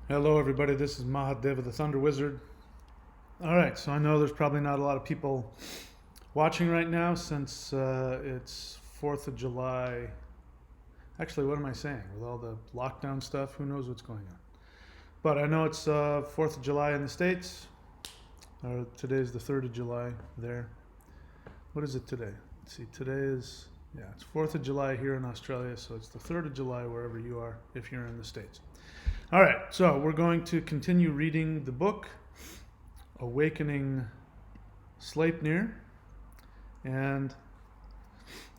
Hello, everybody. This is Mahadeva, the Thunder Wizard. All right, so I know there's probably not a lot of people watching right now since it's 4th of July. Actually, what am I saying? With all the lockdown stuff, who knows what's going on? But I know it's 4th of July in the States. Today's the 3rd of July there. What is it today? Let's see, today is, it's 4th of July here in Australia, so it's the 3rd of July wherever you are if you're in the States. All right, so we're going to continue reading the book, Awakening Sleipnir. And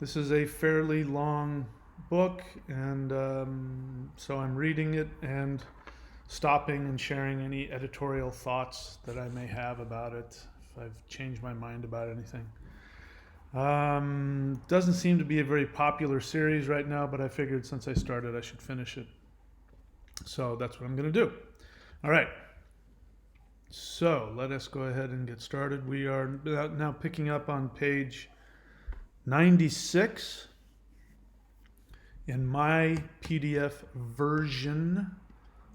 this is a fairly long book, and so I'm reading it and stopping and sharing any editorial thoughts that I may have about it, if I've changed my mind about anything. Doesn't seem to be a very popular series right now, but I figured since I started I should finish it. So that's what I'm going to do. All right. So let us go ahead and get started. We are now picking up on page 96 in my PDF version.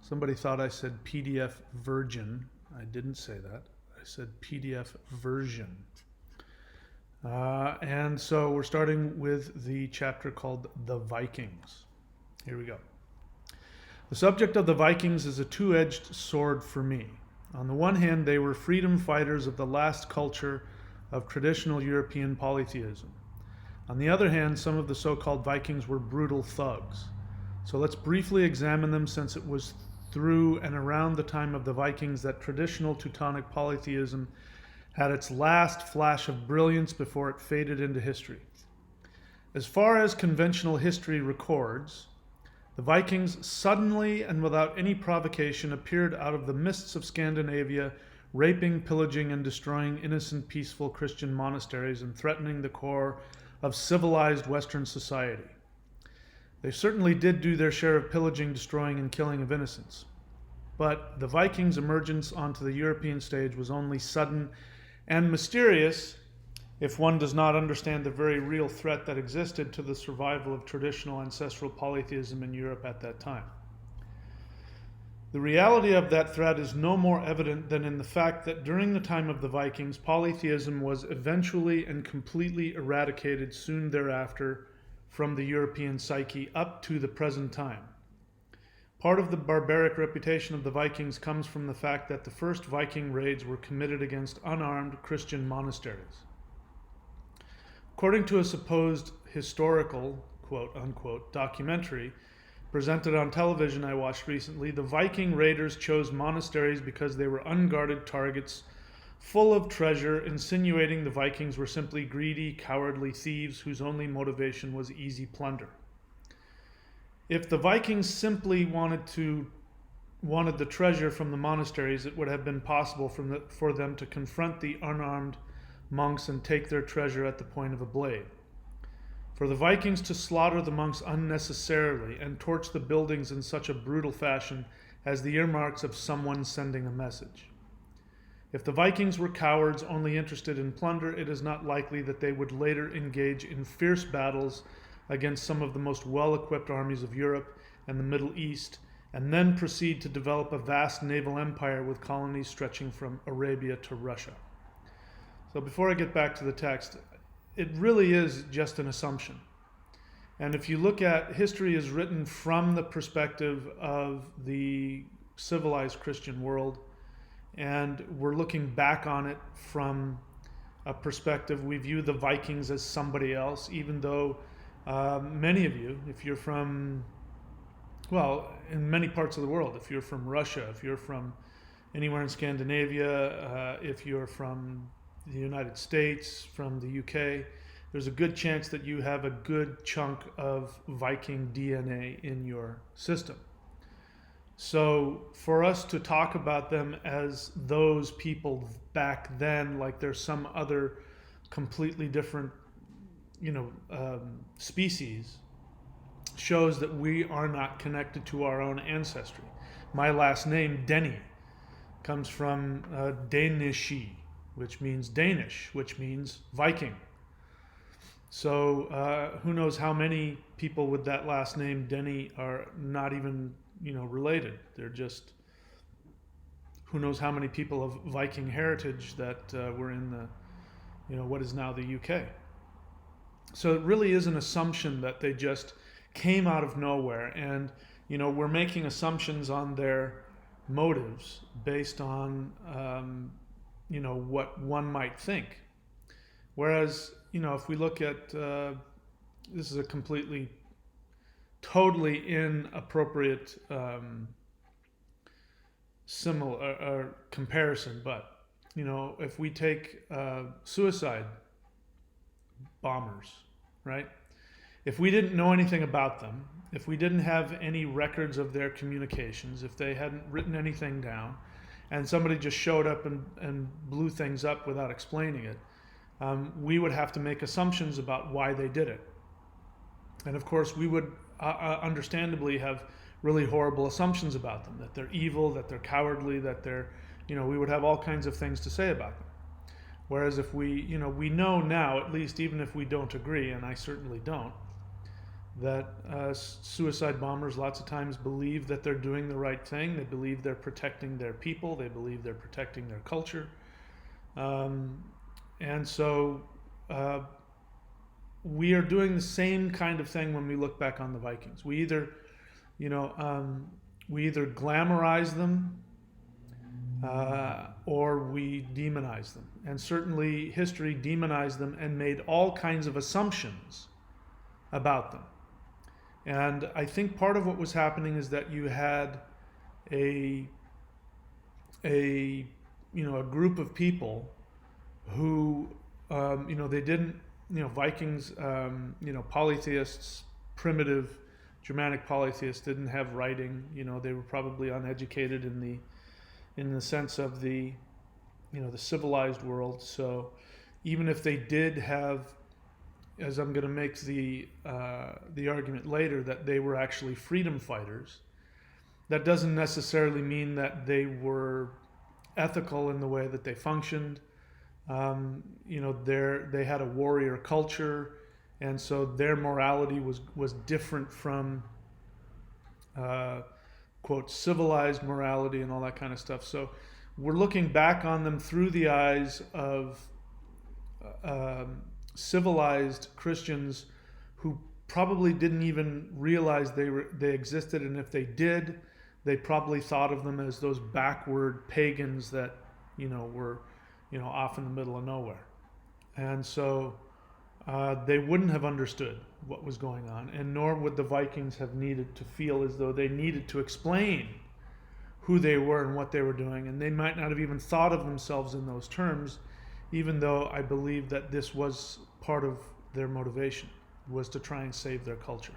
Somebody thought I said PDF virgin. I didn't say that. I said PDF version. And so we're starting with the chapter called The Vikings. Here we go. The subject of the Vikings is a two-edged sword for me. On the one hand, they were freedom fighters of the last culture of traditional European polytheism. On the other hand, some of the so-called Vikings were brutal thugs. So let's briefly examine them, since it was through and around the time of the Vikings that traditional Teutonic polytheism had its last flash of brilliance before it faded into history. As far as conventional history records, the Vikings suddenly and without any provocation appeared out of the mists of Scandinavia, raping, pillaging, and destroying innocent, peaceful Christian monasteries and threatening the core of civilized Western society. They certainly did do their share of pillaging, destroying, and killing of innocents. But the Vikings' emergence onto the European stage was only sudden and mysterious if one does not understand the very real threat that existed to the survival of traditional ancestral polytheism in Europe at that time. The reality of that threat is no more evident than in the fact that during the time of the Vikings, polytheism was eventually and completely eradicated soon thereafter from the European psyche up to the present time. Part of the barbaric reputation of the Vikings comes from the fact that the first Viking raids were committed against unarmed Christian monasteries. According to a supposed historical, quote-unquote, documentary presented on television I watched recently, the Viking raiders chose monasteries because they were unguarded targets full of treasure, insinuating the Vikings were simply greedy, cowardly thieves whose only motivation was easy plunder. If the Vikings simply wanted the treasure from the monasteries, it would have been possible for them to confront the unarmed monks and take their treasure at the point of a blade. For the Vikings to slaughter the monks unnecessarily and torch the buildings in such a brutal fashion has the earmarks of someone sending a message. If the Vikings were cowards only interested in plunder, it is not likely that they would later engage in fierce battles against some of the most well-equipped armies of Europe and the Middle East, and then proceed to develop a vast naval empire with colonies stretching from Arabia to Russia. So before I get back to the text, it really is just an assumption. And if you look at history is written from the perspective of the civilized Christian world, and we're looking back on it from a perspective, we view the Vikings as somebody else, even though many of you, if you're from, in many parts of the world, if you're from Russia, if you're from anywhere in Scandinavia, if you're from the United States, from the UK, there's a good chance that you have a good chunk of Viking DNA in your system. So for us to talk about them as those people back then, like there's some other completely different, species, shows that we are not connected to our own ancestry. My last name, Denny, comes from Danishi, which means Danish, which means Viking. So who knows how many people with that last name, Denny, are not even related. They're just who knows how many people of Viking heritage that were in the, what is now the UK. So it really is an assumption that they just came out of nowhere, and we're making assumptions on their motives based on what one might think. Whereas if we look at this is a totally inappropriate similar comparison, but if we take suicide bombers, right? If we didn't know anything about them, if we didn't have any records of their communications, if they hadn't written anything down, and somebody just showed up and blew things up without explaining it, we would have to make assumptions about why they did it. And of course, we would understandably have really horrible assumptions about them, that they're evil, that they're cowardly, that they're, we would have all kinds of things to say about them. Whereas if we know now, at least even if we don't agree, and I certainly don't, that suicide bombers lots of times believe that they're doing the right thing. They believe they're protecting their people. They believe they're protecting their culture. And so we are doing the same kind of thing when we look back on the Vikings. We either glamorize them or we demonize them. And certainly history demonized them and made all kinds of assumptions about them. And I think part of what was happening is that you had a group of people who, they didn't, Vikings, polytheists, primitive Germanic polytheists didn't have writing. They were probably uneducated in the sense of the civilized world. So even if they did have, as I'm going to make the argument later, that they were actually freedom fighters, that doesn't necessarily mean that they were ethical in the way that they functioned. They had a warrior culture, and so their morality was different from quote civilized morality and all that kind of stuff. So we're looking back on them through the eyes of civilized Christians who probably didn't even realize they existed, and if they did, they probably thought of them as those backward pagans that were off in the middle of nowhere. And so they wouldn't have understood what was going on, and nor would the Vikings have needed to feel as though they needed to explain who they were and what they were doing, and they might not have even thought of themselves in those terms, even though I believe that this was part of their motivation, was to try and save their culture.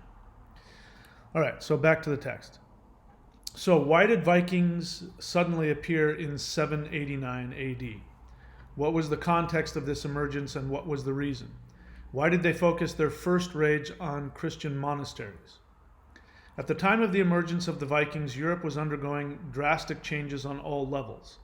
All right, so back to the text. So why did Vikings suddenly appear in 789 AD? What was the context of this emergence, and what was the reason? Why did they focus their first rage on Christian monasteries? At the time of the emergence of the Vikings, Europe was undergoing drastic changes on all levels.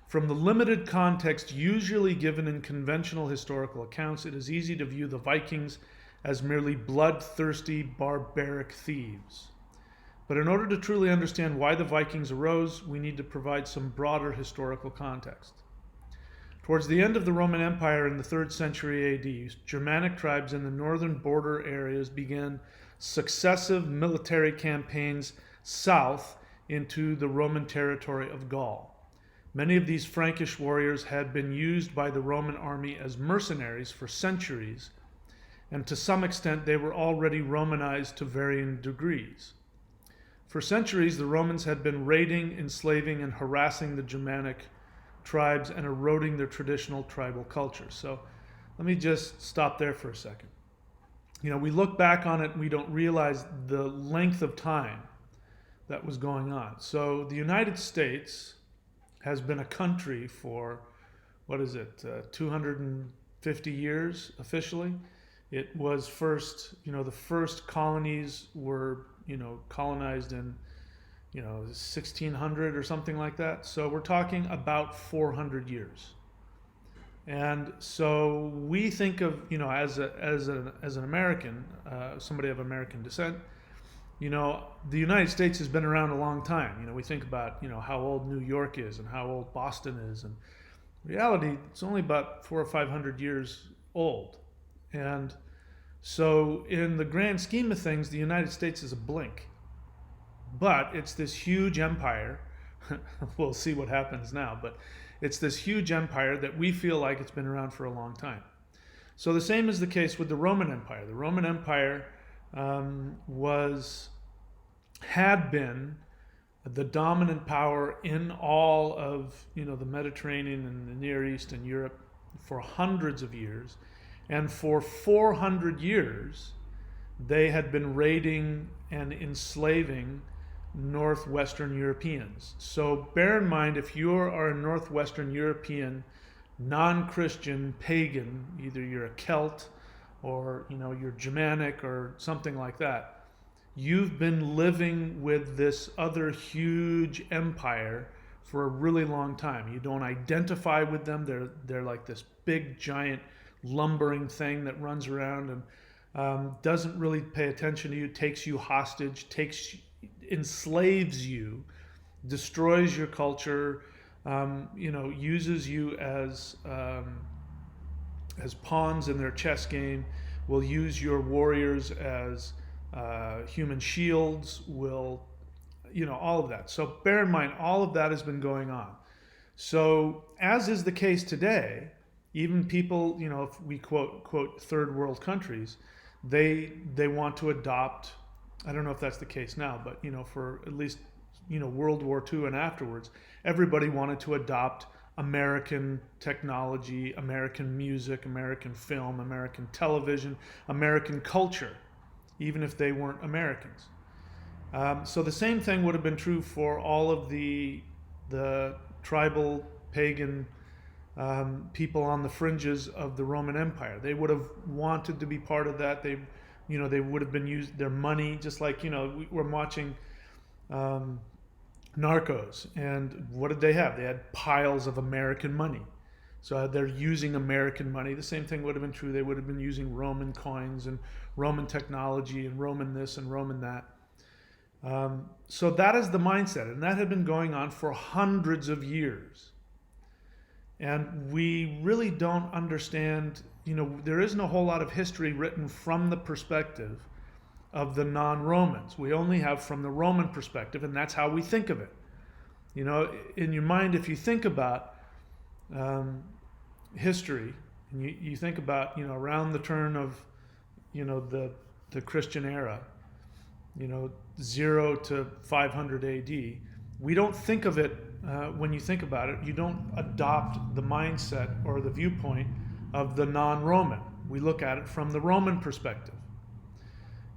From the limited context usually given in conventional historical accounts, it is easy to view the Vikings as merely bloodthirsty, barbaric thieves. But in order to truly understand why the Vikings arose, we need to provide some broader historical context. Towards the end of the Roman Empire in the 3rd century AD, Germanic tribes in the northern border areas began successive military campaigns south into the Roman territory of Gaul. Many of these Frankish warriors had been used by the Roman army as mercenaries for centuries, and to some extent they were already Romanized to varying degrees. For centuries, the Romans had been raiding, enslaving, and harassing the Germanic tribes and eroding their traditional tribal culture. So let me just stop there for a second. We look back on it and we don't realize the length of time that was going on. So the United States has been a country for, 250 years officially. It was first, the first colonies were, colonized in 1600 or something like that. So we're talking about 400 years. And so we think of, as an American, somebody of American descent, The United States has been around a long time. We think about, how old New York is and how old Boston is. And in reality, it's only about 400 or 500 years old. And so in the grand scheme of things, the United States is a blink. But it's this huge empire. We'll see what happens now. But it's this huge empire that we feel like it's been around for a long time. So the same is the case with the Roman Empire. The Roman Empire had been the dominant power in all of the Mediterranean and the Near East and Europe for hundreds of years, and for 400 years they had been raiding and enslaving Northwestern Europeans. So bear in mind, if you are a Northwestern European, non-Christian, pagan, either you're a Celt or you're Germanic or something like that, you've been living with this other huge empire for a really long time. You don't identify with them. They're like this big giant lumbering thing that runs around and doesn't really pay attention to you, takes you hostage, enslaves you, destroys your culture, uses you as pawns in their chess game, will use your warriors as human shields, will, all of that. So bear in mind, all of that has been going on. So as is the case today, even people, if we quote third world countries, they want to adopt, I don't know if that's the case now, but for at least World War II and afterwards, everybody wanted to adopt American technology, American music, American film, American television, American culture, even if they weren't Americans. So the same thing would have been true for all of the tribal pagan people on the fringes of the Roman Empire. They would have wanted to be part of that. They would have been used their money, just like we're watching Narcos, and what did they have? They had piles of American money. So they're using American money. The same thing would have been true. They would have been using Roman coins and Roman technology and Roman this and Roman that. So that is the mindset, and that had been going on for hundreds of years. And we really don't understand, there isn't a whole lot of history written from the perspective of the non-Romans. We only have from the Roman perspective, and that's how we think of it. In your mind, if you think about history, and you think about, around the turn of, the Christian era, 0 to 500 AD, we don't think of it, when you think about it, you don't adopt the mindset or the viewpoint of the non-Roman. We look at it from the Roman perspective.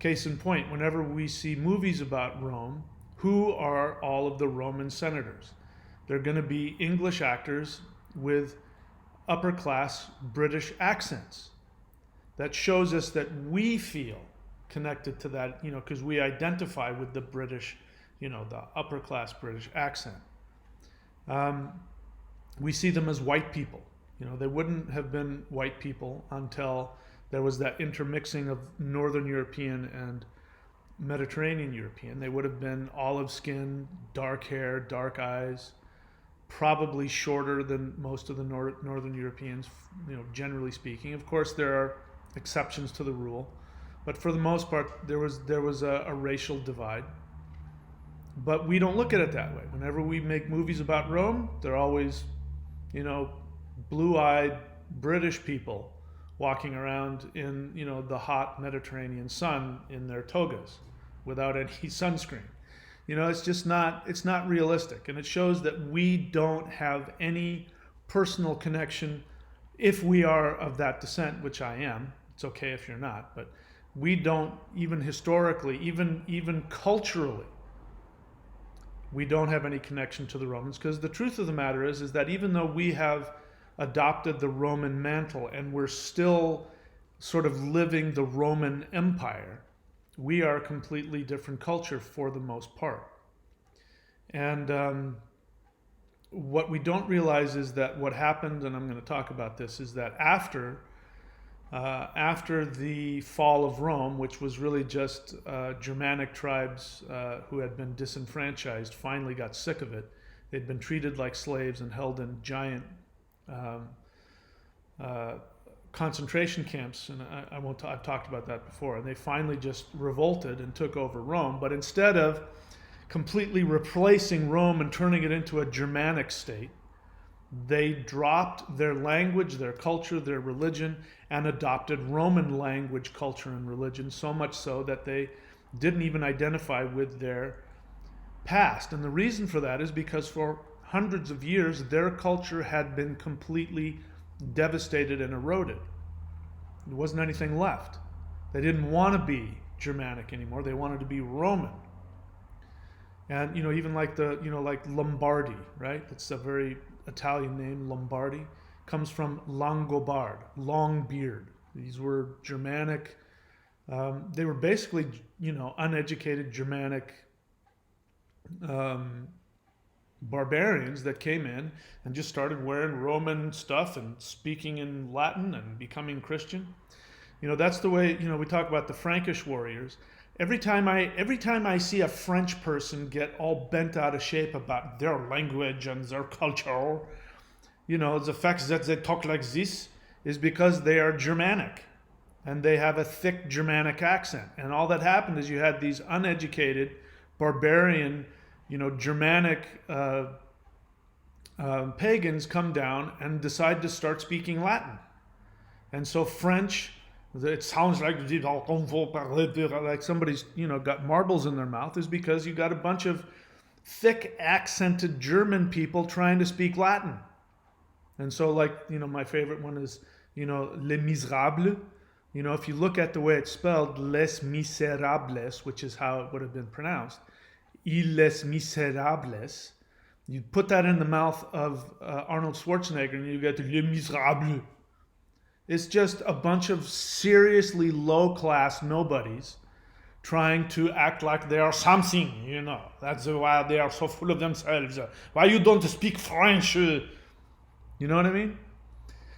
Case in point, whenever we see movies about Rome, who are all of the Roman senators? They're going to be English actors with upper class British accents. That shows us that we feel connected to that, because we identify with the British, the upper class British accent. We see them as white people. They wouldn't have been white people until there was that intermixing of Northern European and Mediterranean European. They would have been olive skin, dark hair, dark eyes, probably shorter than most of the Northern Europeans, generally speaking. Of course, there are exceptions to the rule, but for the most part, there was a racial divide. But we don't look at it that way. Whenever we make movies about Rome, they're always, blue-eyed British people walking around in, the hot Mediterranean sun in their togas without any sunscreen. It's not realistic. And it shows that we don't have any personal connection if we are of that descent, which I am. It's okay if you're not, but we don't, even historically, even culturally, we don't have any connection to the Romans, because the truth of the matter is that even though we have adopted the Roman mantle and we're still sort of living the Roman Empire, we are a completely different culture for the most part. And what we don't realize is that what happened, and I'm going to talk about this, is that after after the fall of Rome, which was really just Germanic tribes who had been disenfranchised, finally got sick of it. They'd been treated like slaves and held in giant concentration camps, and I've talked about that before. And they finally just revolted and took over Rome. But instead of completely replacing Rome and turning it into a Germanic state, they dropped their language, their culture, their religion, and adopted Roman language, culture, and religion, so much so that they didn't even identify with their past. And the reason for that is because for hundreds of years, their culture had been completely devastated and eroded. There wasn't anything left. They didn't want to be Germanic anymore. They wanted to be Roman. And, even like like Lombardi, right? It's a very Italian name, Lombardi, comes from Langobard, long beard. These were Germanic, they were basically, uneducated Germanic barbarians that came in and just started wearing Roman stuff and speaking in Latin and becoming Christian. That's the way, we talk about the Frankish warriors. Every time I see a French person get all bent out of shape about their language and their culture, the fact that they talk like this is because they are Germanic and they have a thick Germanic accent. And all that happened is you had these uneducated, barbarian, Germanic pagans come down and decide to start speaking Latin. And so French, it sounds like somebody's got marbles in their mouth, is because you got a bunch of thick accented German people trying to speak Latin. And so my favorite one is Les Miserables. If you look at the way it's spelled, Les Miserables, which is how it would have been pronounced, Les Miserables, you put that in the mouth of Arnold Schwarzenegger and you get Les Miserables. It's just a bunch of seriously low-class nobodies trying to act like they are something, That's why they are so full of themselves. Why you don't speak French? You know what I mean?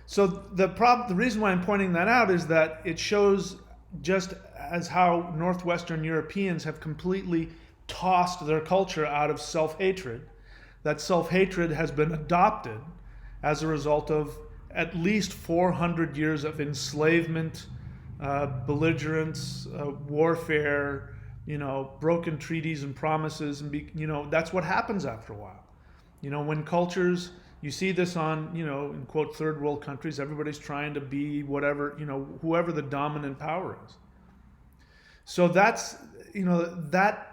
So the reason why I'm pointing that out is that it shows just as how Northwestern Europeans have completely tossed their culture out of self-hatred, that self-hatred has been adopted as a result of at least 400 years of enslavement, belligerence, warfare, broken treaties and promises, and that's what happens after a while. When cultures, you see this on, in quote, third world countries, everybody's trying to be whatever, whoever the dominant power is. So that's, that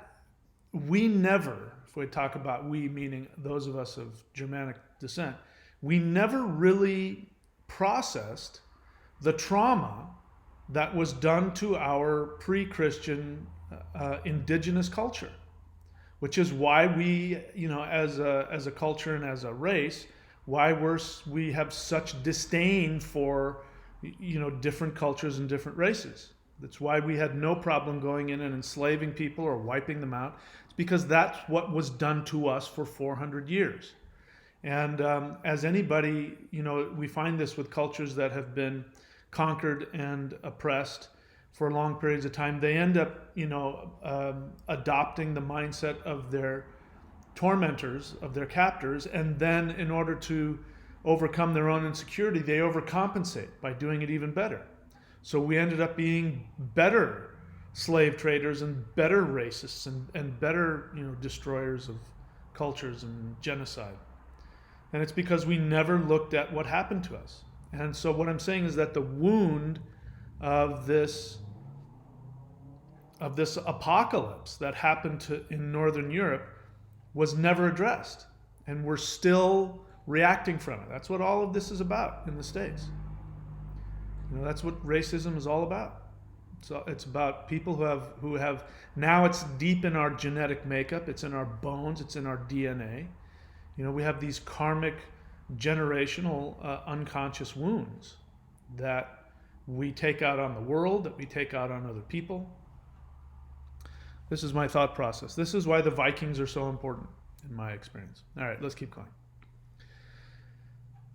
we never, if we talk about we, meaning those of us of Germanic descent, we never really processed the trauma that was done to our pre-Christian indigenous culture, which is why we, as a culture and as a race, why we have such disdain for, different cultures and different races. That's why we had no problem going in and enslaving people or wiping them out. It's because that's what was done to us for 400 years. And as anybody, we find this with cultures that have been conquered and oppressed for long periods of time. They end up, adopting the mindset of their tormentors, of their captors, and then in order to overcome their own insecurity, they overcompensate by doing it even better. So we ended up being better slave traders and better racists and better, destroyers of cultures and genocide. And it's because we never looked at what happened to us. And so what I'm saying is that the wound of this apocalypse that happened in Northern Europe was never addressed. And we're still reacting from it. That's what all of this is about in the States. That's what racism is all about. So it's about people who have now, it's deep in our genetic makeup, it's in our bones, it's in our DNA. We have these karmic, generational, unconscious wounds that we take out on the world, that we take out on other people. This is my thought process. This is why the Vikings are so important, in my experience. All right, let's keep going.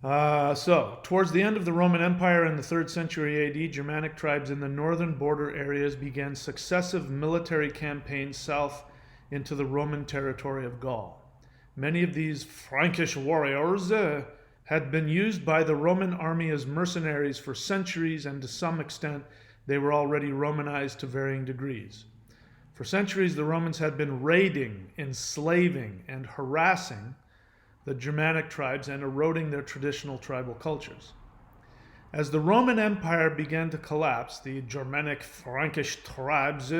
So, towards the end of the Roman Empire in the 3rd century AD, Germanic tribes in the northern border areas began successive military campaigns south into the Roman territory of Gaul. Many of these Frankish warriors had been used by the Roman army as mercenaries for centuries, and to some extent, they were already Romanized to varying degrees. For centuries, the Romans had been raiding, enslaving, and harassing the Germanic tribes and eroding their traditional tribal cultures. As the Roman Empire began to collapse, the Germanic Frankish tribes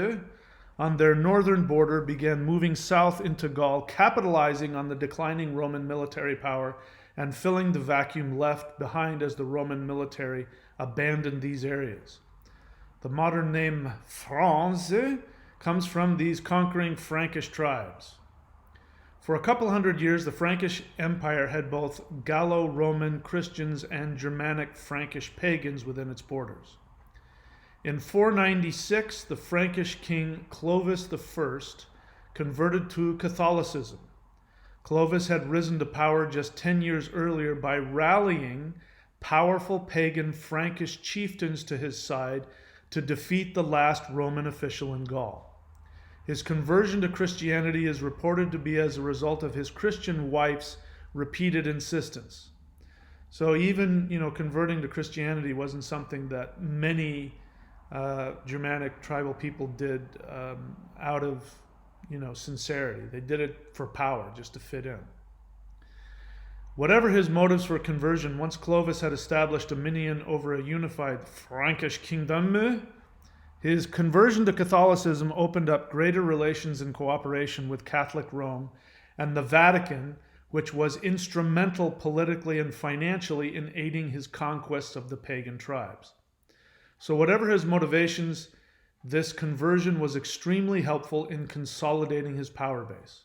on their northern border began moving south into Gaul, capitalizing on the declining Roman military power and filling the vacuum left behind as the Roman military abandoned these areas. The modern name France comes from these conquering Frankish tribes. For a couple hundred years, the Frankish Empire had both Gallo-Roman Christians and Germanic Frankish pagans within its borders. In 496, the Frankish king Clovis I converted to Catholicism. Clovis had risen to power just 10 years earlier by rallying powerful pagan Frankish chieftains to his side to defeat the last Roman official in Gaul. His conversion to Christianity is reported to be as a result of his Christian wife's repeated insistence. So even, converting to Christianity wasn't something that many Germanic tribal people did out of, sincerity. They did it for power, just to fit in. Whatever his motives for conversion, once Clovis had established dominion over a unified Frankish kingdom, his conversion to Catholicism opened up greater relations and cooperation with Catholic Rome and the Vatican, which was instrumental politically and financially in aiding his conquests of the pagan tribes. So whatever his motivations, this conversion was extremely helpful in consolidating his power base.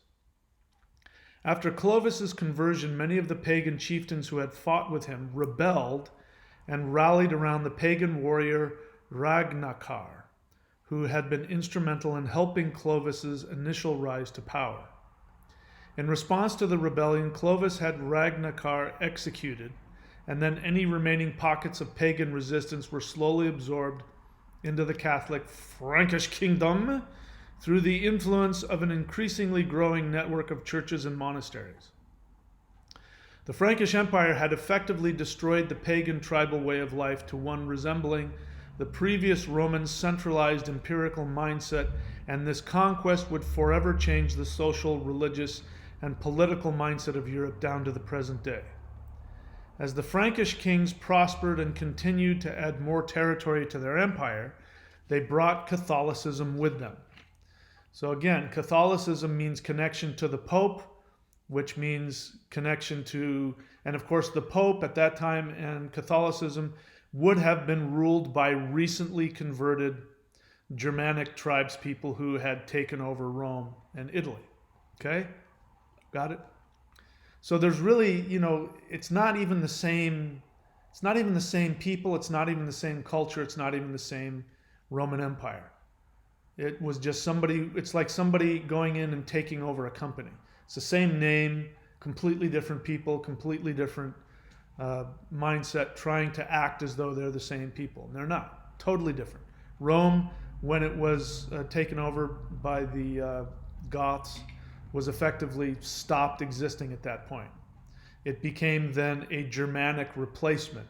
After Clovis's conversion, many of the pagan chieftains who had fought with him rebelled and rallied around the pagan warrior Ragnacar, who had been instrumental in helping Clovis's initial rise to power. In response to the rebellion, Clovis had Ragnacar executed, and then any remaining pockets of pagan resistance were slowly absorbed into the Catholic Frankish kingdom through the influence of an increasingly growing network of churches and monasteries. The Frankish Empire had effectively destroyed the pagan tribal way of life to one resembling the previous Roman centralized empirical mindset, and this conquest would forever change the social, religious, and political mindset of Europe down to the present day. As the Frankish kings prospered and continued to add more territory to their empire, they brought Catholicism with them. So again, Catholicism means connection to the Pope, which means connection to, and of course the Pope at that time and Catholicism would have been ruled by recently converted Germanic tribespeople who had taken over Rome and Italy. Okay? Got it? So there's really, it's not even the same people, it's not even the same culture, it's not even the same Roman Empire. It was just it's like somebody going in and taking over a company. It's the same name, completely different people, completely different mindset, trying to act as though they're the same people. And they're not. Totally different. Rome, when it was taken over by the Goths, was effectively stopped existing at that point. It became then a Germanic replacement.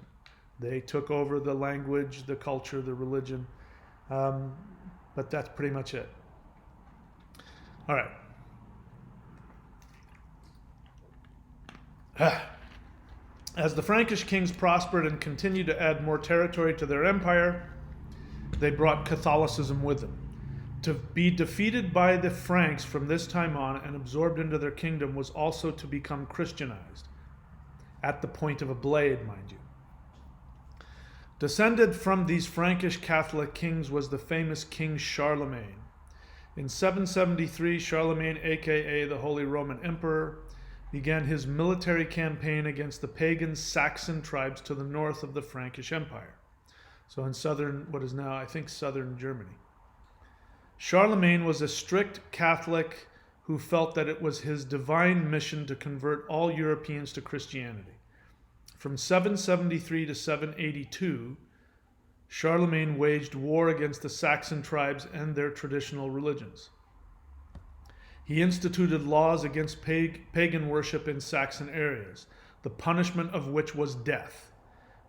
They took over the language, the culture, the religion, but that's pretty much it. All right. As the Frankish kings prospered and continued to add more territory to their empire, they brought Catholicism with them. To be defeated by the Franks from this time on and absorbed into their kingdom was also to become Christianized, at the point of a blade, mind you. Descended from these Frankish Catholic kings was the famous King Charlemagne. In 773, Charlemagne, aka the Holy Roman Emperor, began his military campaign against the pagan Saxon tribes to the north of the Frankish Empire. So in southern, what is now, I think, southern Germany. Charlemagne was a strict Catholic who felt that it was his divine mission to convert all Europeans to Christianity. From 773 to 782, Charlemagne waged war against the Saxon tribes and their traditional religions. He instituted laws against pagan worship in Saxon areas, the punishment of which was death.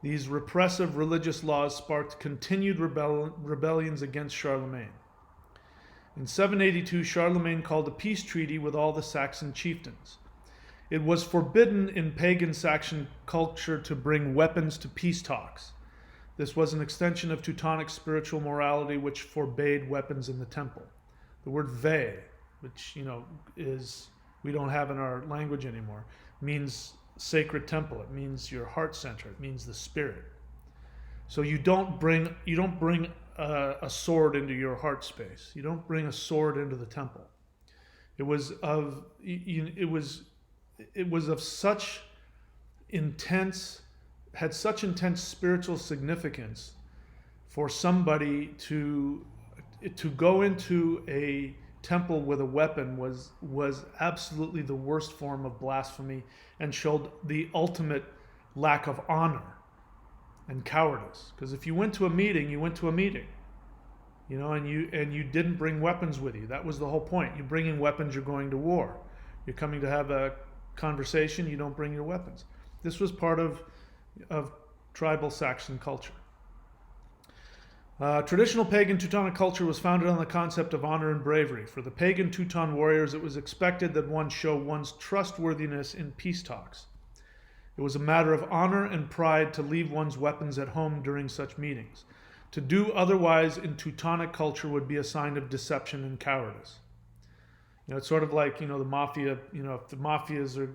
These repressive religious laws sparked continued rebellions against Charlemagne. In 782, Charlemagne called a peace treaty with all the Saxon chieftains. It was forbidden in pagan Saxon culture to bring weapons to peace talks. This was an extension of Teutonic spiritual morality, which forbade weapons in the temple. The word ve, which is we don't have in our language anymore, means sacred temple. It means your heart center. It means the spirit. So you don't bring a sword into your heart space. You don't bring a sword into the temple. It was of such intense spiritual significance for somebody to go into a temple with a weapon was absolutely the worst form of blasphemy and showed the ultimate lack of honor and cowardice. Because if you went to a meeting, you went to a meeting, and you didn't bring weapons with you. That was the whole point. You bring in weapons, you're going to war. You're coming to have a conversation, you don't bring your weapons. This was part of tribal Saxon culture. Traditional pagan Teutonic culture was founded on the concept of honor and bravery. For the pagan Teuton warriors, it was expected that one show one's trustworthiness in peace talks. It was a matter of honor and pride to leave one's weapons at home during such meetings. To do otherwise in Teutonic culture would be a sign of deception and cowardice. It's sort of like, the Mafia, if the Mafias are,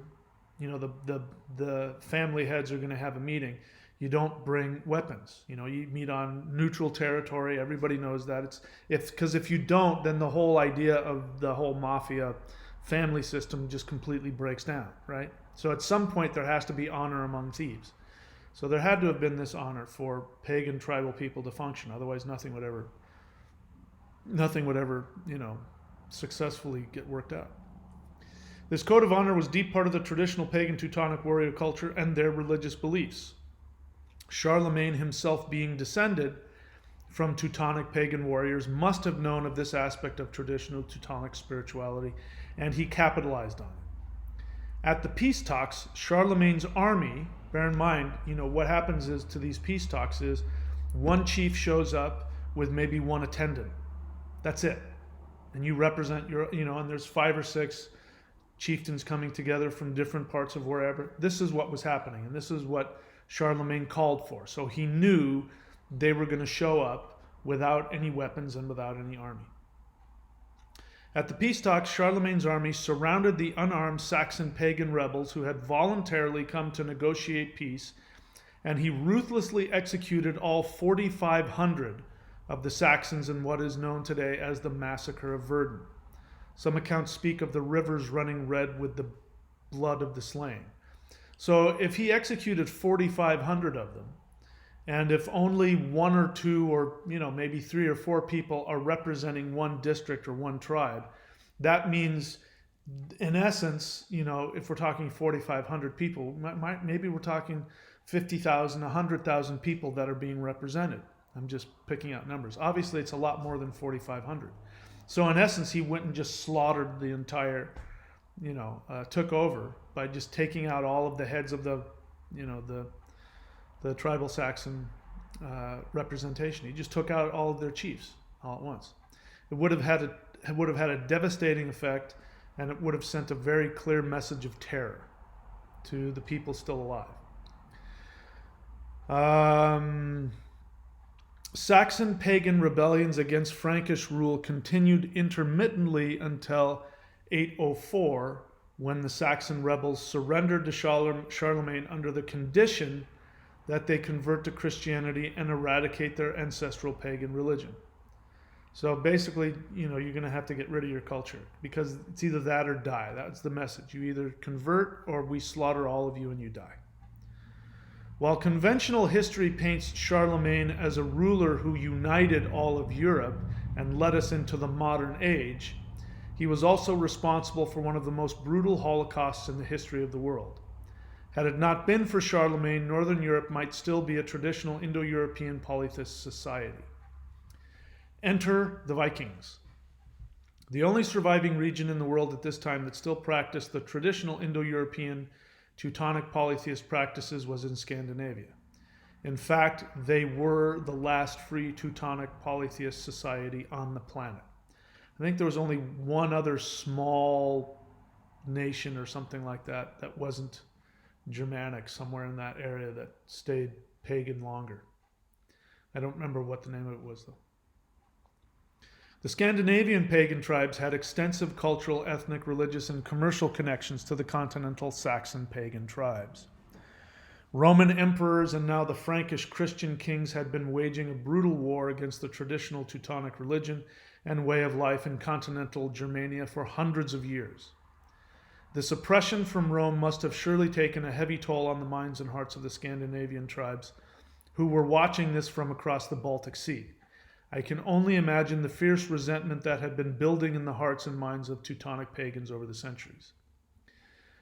the family heads are going to have a meeting, you don't bring weapons. You meet on neutral territory. Everybody knows that. Because if you don't, then the whole idea of the whole Mafia family system just completely breaks down, right? So at some point there has to be honor among thieves. So there had to have been this honor for pagan tribal people to function. Otherwise, nothing would ever, successfully get worked out. This code of honor was deep part of the traditional pagan Teutonic warrior culture and their religious beliefs. Charlemagne himself, being descended from Teutonic pagan warriors, must have known of this aspect of traditional Teutonic spirituality, and he capitalized on it. At the peace talks, Charlemagne's army, bear in mind, what happens is to these peace talks is one chief shows up with maybe one attendant. That's it. And you represent and there's 5 or 6 chieftains coming together from different parts of wherever. This is what was happening, and this is what Charlemagne called for. So he knew they were going to show up without any weapons and without any army. At the peace talks, Charlemagne's army surrounded the unarmed Saxon pagan rebels who had voluntarily come to negotiate peace, and he ruthlessly executed all 4,500 of the Saxons in what is known today as the Massacre of Verdun. Some accounts speak of the rivers running red with the blood of the slain. So if he executed 4,500 of them, and if only 1 or 2 or maybe 3 or 4 people are representing one district or one tribe, that means in essence, if we're talking 4,500 people, maybe we're talking 50,000, 100,000 people that are being represented. I'm just picking out numbers. Obviously, it's a lot more than 4,500. So in essence, he went and just slaughtered the entire, took over by just taking out all of the heads of the tribal Saxon representation. He just took out all of their chiefs all at once. It would have had a devastating effect, and it would have sent a very clear message of terror to the people still alive. Saxon pagan rebellions against Frankish rule continued intermittently until 804, when the Saxon rebels surrendered to Charlemagne under the condition that they convert to Christianity and eradicate their ancestral pagan religion. So basically, you're going to have to get rid of your culture, because it's either that or die. That's the message. You either convert or we slaughter all of you and you die. While conventional history paints Charlemagne as a ruler who united all of Europe and led us into the modern age, he was also responsible for one of the most brutal holocausts in the history of the world. Had it not been for Charlemagne, Northern Europe might still be a traditional Indo-European polytheist society. Enter the Vikings. The only surviving region in the world at this time that still practiced the traditional Indo-European Teutonic polytheist practices was in Scandinavia. In fact, they were the last free Teutonic polytheist society on the planet. I think there was only one other small nation or something like that that wasn't Germanic, somewhere in that area, that stayed pagan longer. I don't remember what the name of it was, though. The Scandinavian pagan tribes had extensive cultural, ethnic, religious, and commercial connections to the continental Saxon pagan tribes. Roman emperors and now the Frankish Christian kings had been waging a brutal war against the traditional Teutonic religion and way of life in continental Germania for hundreds of years. This oppression from Rome must have surely taken a heavy toll on the minds and hearts of the Scandinavian tribes who were watching this from across the Baltic Sea. I can only imagine the fierce resentment that had been building in the hearts and minds of Teutonic pagans over the centuries.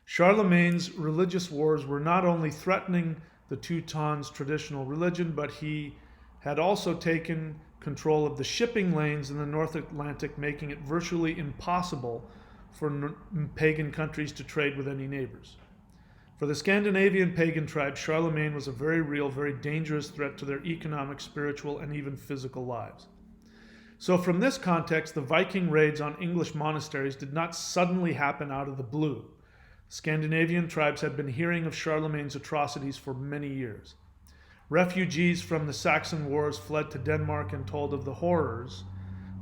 Charlemagne's religious wars were not only threatening the Teutons' traditional religion, but he had also taken control of the shipping lanes in the North Atlantic, making it virtually impossible for pagan countries to trade with any neighbors. For the Scandinavian pagan tribes, Charlemagne was a very real, very dangerous threat to their economic, spiritual, and even physical lives. So from this context, the Viking raids on English monasteries did not suddenly happen out of the blue. Scandinavian tribes had been hearing of Charlemagne's atrocities for many years. Refugees from the Saxon wars fled to Denmark and told of the horrors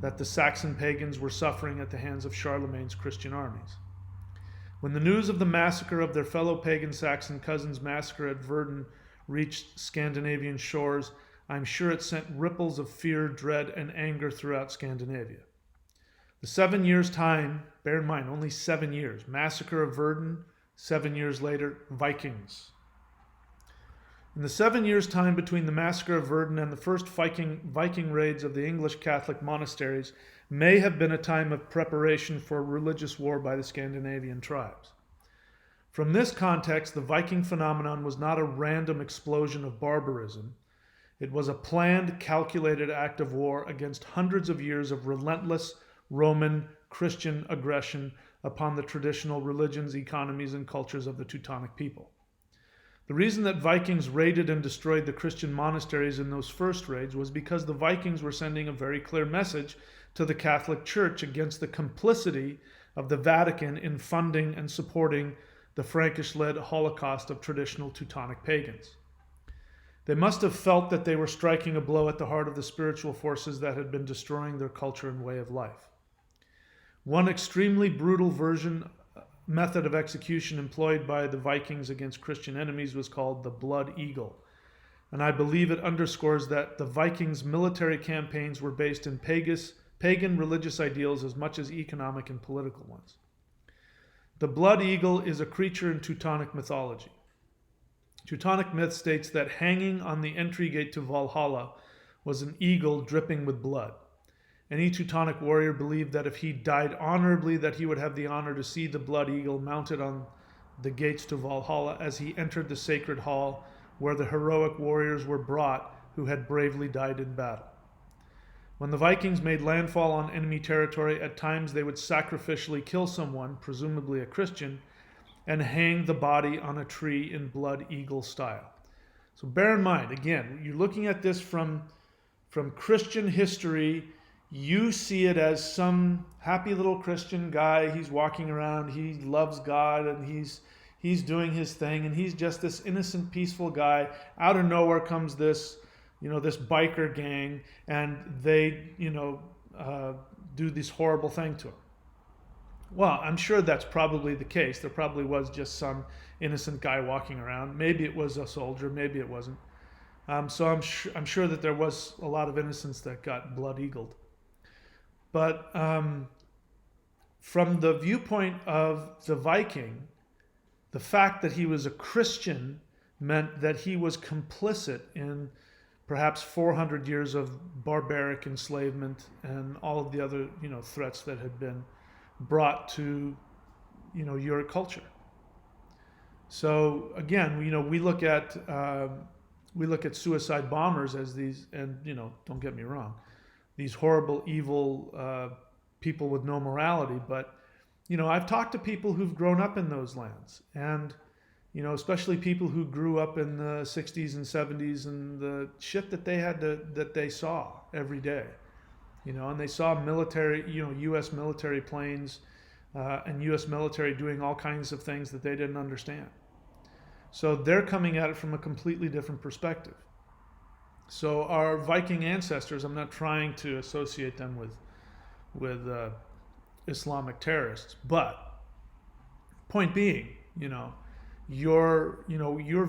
that the Saxon pagans were suffering at the hands of Charlemagne's Christian armies. When the news of the massacre of their fellow pagan Saxon cousins' massacre at Verdun reached Scandinavian shores, I'm sure it sent ripples of fear, dread, and anger throughout Scandinavia. The 7 years' time, bear in mind, only 7 years. Massacre of Verdun, 7 years later, Vikings. In the 7 years' time between the massacre of Verdun and the first Viking raids of the English Catholic monasteries may have been a time of preparation for a religious war by the Scandinavian tribes. From this context, the Viking phenomenon was not a random explosion of barbarism. It was a planned, calculated act of war against hundreds of years of relentless Roman Christian aggression upon the traditional religions, economies, and cultures of the Teutonic people. The reason that Vikings raided and destroyed the Christian monasteries in those first raids was because the Vikings were sending a very clear message to the Catholic Church against the complicity of the Vatican in funding and supporting the Frankish-led Holocaust of traditional Teutonic pagans. They must have felt that they were striking a blow at the heart of the spiritual forces that had been destroying their culture and way of life. One extremely brutal method of execution employed by the Vikings against Christian enemies was called the Blood Eagle. And I believe it underscores that the Vikings' military campaigns were based in pagan religious ideals as much as economic and political ones. The Blood Eagle is a creature in Teutonic mythology. Teutonic myth states that hanging on the entry gate to Valhalla was an eagle dripping with blood. Any Teutonic warrior believed that if he died honorably, that he would have the honor to see the blood eagle mounted on the gates to Valhalla as he entered the sacred hall where the heroic warriors were brought who had bravely died in battle. When the Vikings made landfall on enemy territory, at times they would sacrificially kill someone, presumably a Christian, and hang the body on a tree in blood eagle style. So bear in mind, again, you're looking at this from Christian history. You see it as some happy little Christian guy. He's walking around, he loves God, and he's doing his thing, and he's just this innocent, peaceful guy. Out of nowhere comes this biker gang, and they, do this horrible thing to him. Well, I'm sure that's probably the case. There probably was just some innocent guy walking around. Maybe it was a soldier, maybe it wasn't. So I'm sure that there was a lot of innocents that got blood-eagled. But from the viewpoint of the Viking, the fact that he was a Christian meant that he was complicit in perhaps 400 years of barbaric enslavement and all of the other, threats that had been brought to, your culture. So again, we look at suicide bombers as these, and don't get me wrong, these horrible, evil people with no morality. But I've talked to people who've grown up in those lands, and especially people who grew up in the 60s and 70s, and the shit that they saw every day, and they saw military, U.S. military planes and U.S. military doing all kinds of things that they didn't understand. So they're coming at it from a completely different perspective. So our Viking ancestors, I'm not trying to associate them with Islamic terrorists, but point being, your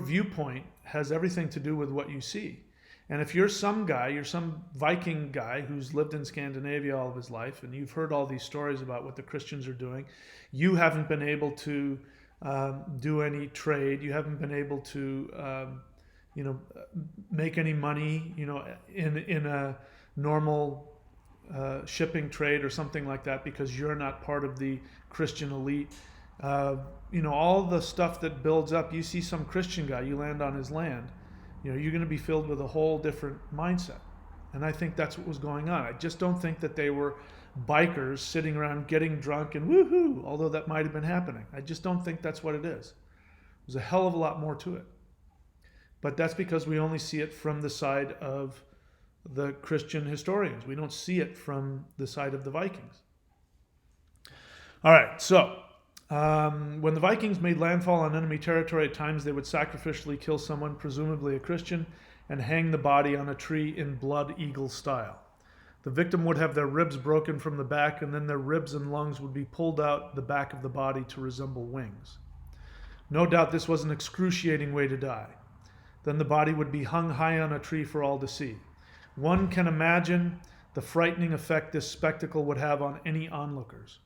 viewpoint has everything to do with what you see. And if you're some Viking guy who's lived in Scandinavia all of his life, and you've heard all these stories about what the Christians are doing, you haven't been able to do any trade. You haven't been able to, make any money, in a normal shipping trade or something like that, because you're not part of the Christian elite. All the stuff that builds up. You see some Christian guy, you land on his land, you're going to be filled with a whole different mindset. And I think that's what was going on. I just don't think that they were bikers sitting around getting drunk and woohoo, although that might have been happening. I just don't think that's what it is. There's a hell of a lot more to it. But that's because we only see it from the side of the Christian historians. We don't see it from the side of the Vikings. All right, so when the Vikings made landfall on enemy territory, at times they would sacrificially kill someone, presumably a Christian, and hang the body on a tree in blood eagle style. The victim would have their ribs broken from the back, and then their ribs and lungs would be pulled out the back of the body to resemble wings. No doubt this was an excruciating way to die. Then the body would be hung high on a tree for all to see. One can imagine the frightening effect this spectacle would have on any onlookers.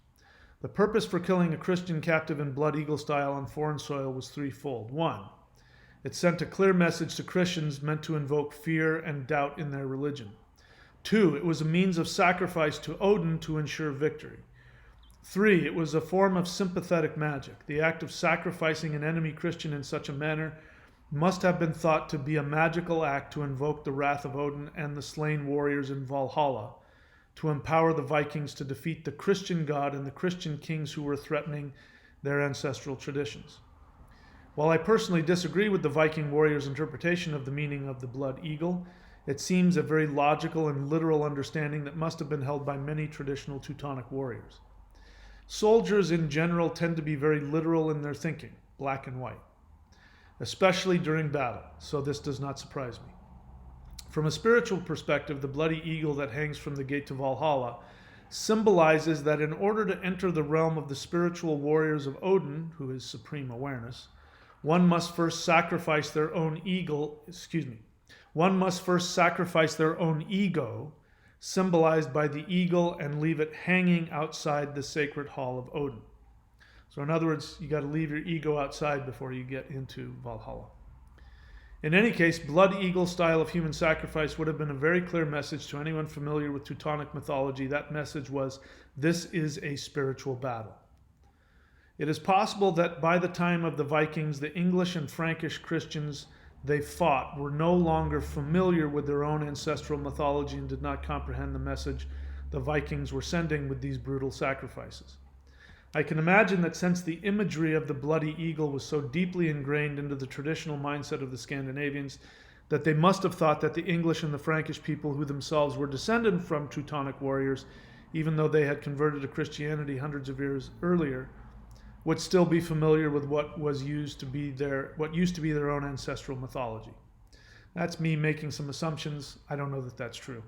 The purpose for killing a Christian captive in blood eagle style on foreign soil was threefold. One, it sent a clear message to Christians meant to invoke fear and doubt in their religion. Two, it was a means of sacrifice to Odin to ensure victory. Three, it was a form of sympathetic magic. The act of sacrificing an enemy Christian in such a manner must have been thought to be a magical act to invoke the wrath of Odin and the slain warriors in Valhalla, to empower the Vikings to defeat the Christian god and the Christian kings who were threatening their ancestral traditions. While I personally disagree with the Viking warriors' interpretation of the meaning of the blood eagle, it seems a very logical and literal understanding that must have been held by many traditional Teutonic warriors. Soldiers in general tend to be very literal in their thinking, black and white, especially during battle, so this does not surprise me. From a spiritual perspective, the bloody eagle that hangs from the gate to Valhalla symbolizes that in order to enter the realm of the spiritual warriors of Odin, who is supreme awareness, one must first sacrifice their own ego, symbolized by the eagle, and leave it hanging outside the sacred hall of Odin. So in other words, you got to leave your ego outside before you get into Valhalla. In any case, blood eagle style of human sacrifice would have been a very clear message to anyone familiar with Teutonic mythology. That message was, this is a spiritual battle. It is possible that by the time of the Vikings, the English and Frankish Christians they fought were no longer familiar with their own ancestral mythology and did not comprehend the message the Vikings were sending with these brutal sacrifices. I can imagine that since the imagery of the bloody eagle was so deeply ingrained into the traditional mindset of the Scandinavians, that they must have thought that the English and the Frankish people, who themselves were descended from Teutonic warriors, even though they had converted to Christianity hundreds of years earlier, would still be familiar with what used to be their own ancestral mythology. That's me making some assumptions. I don't know that that's true.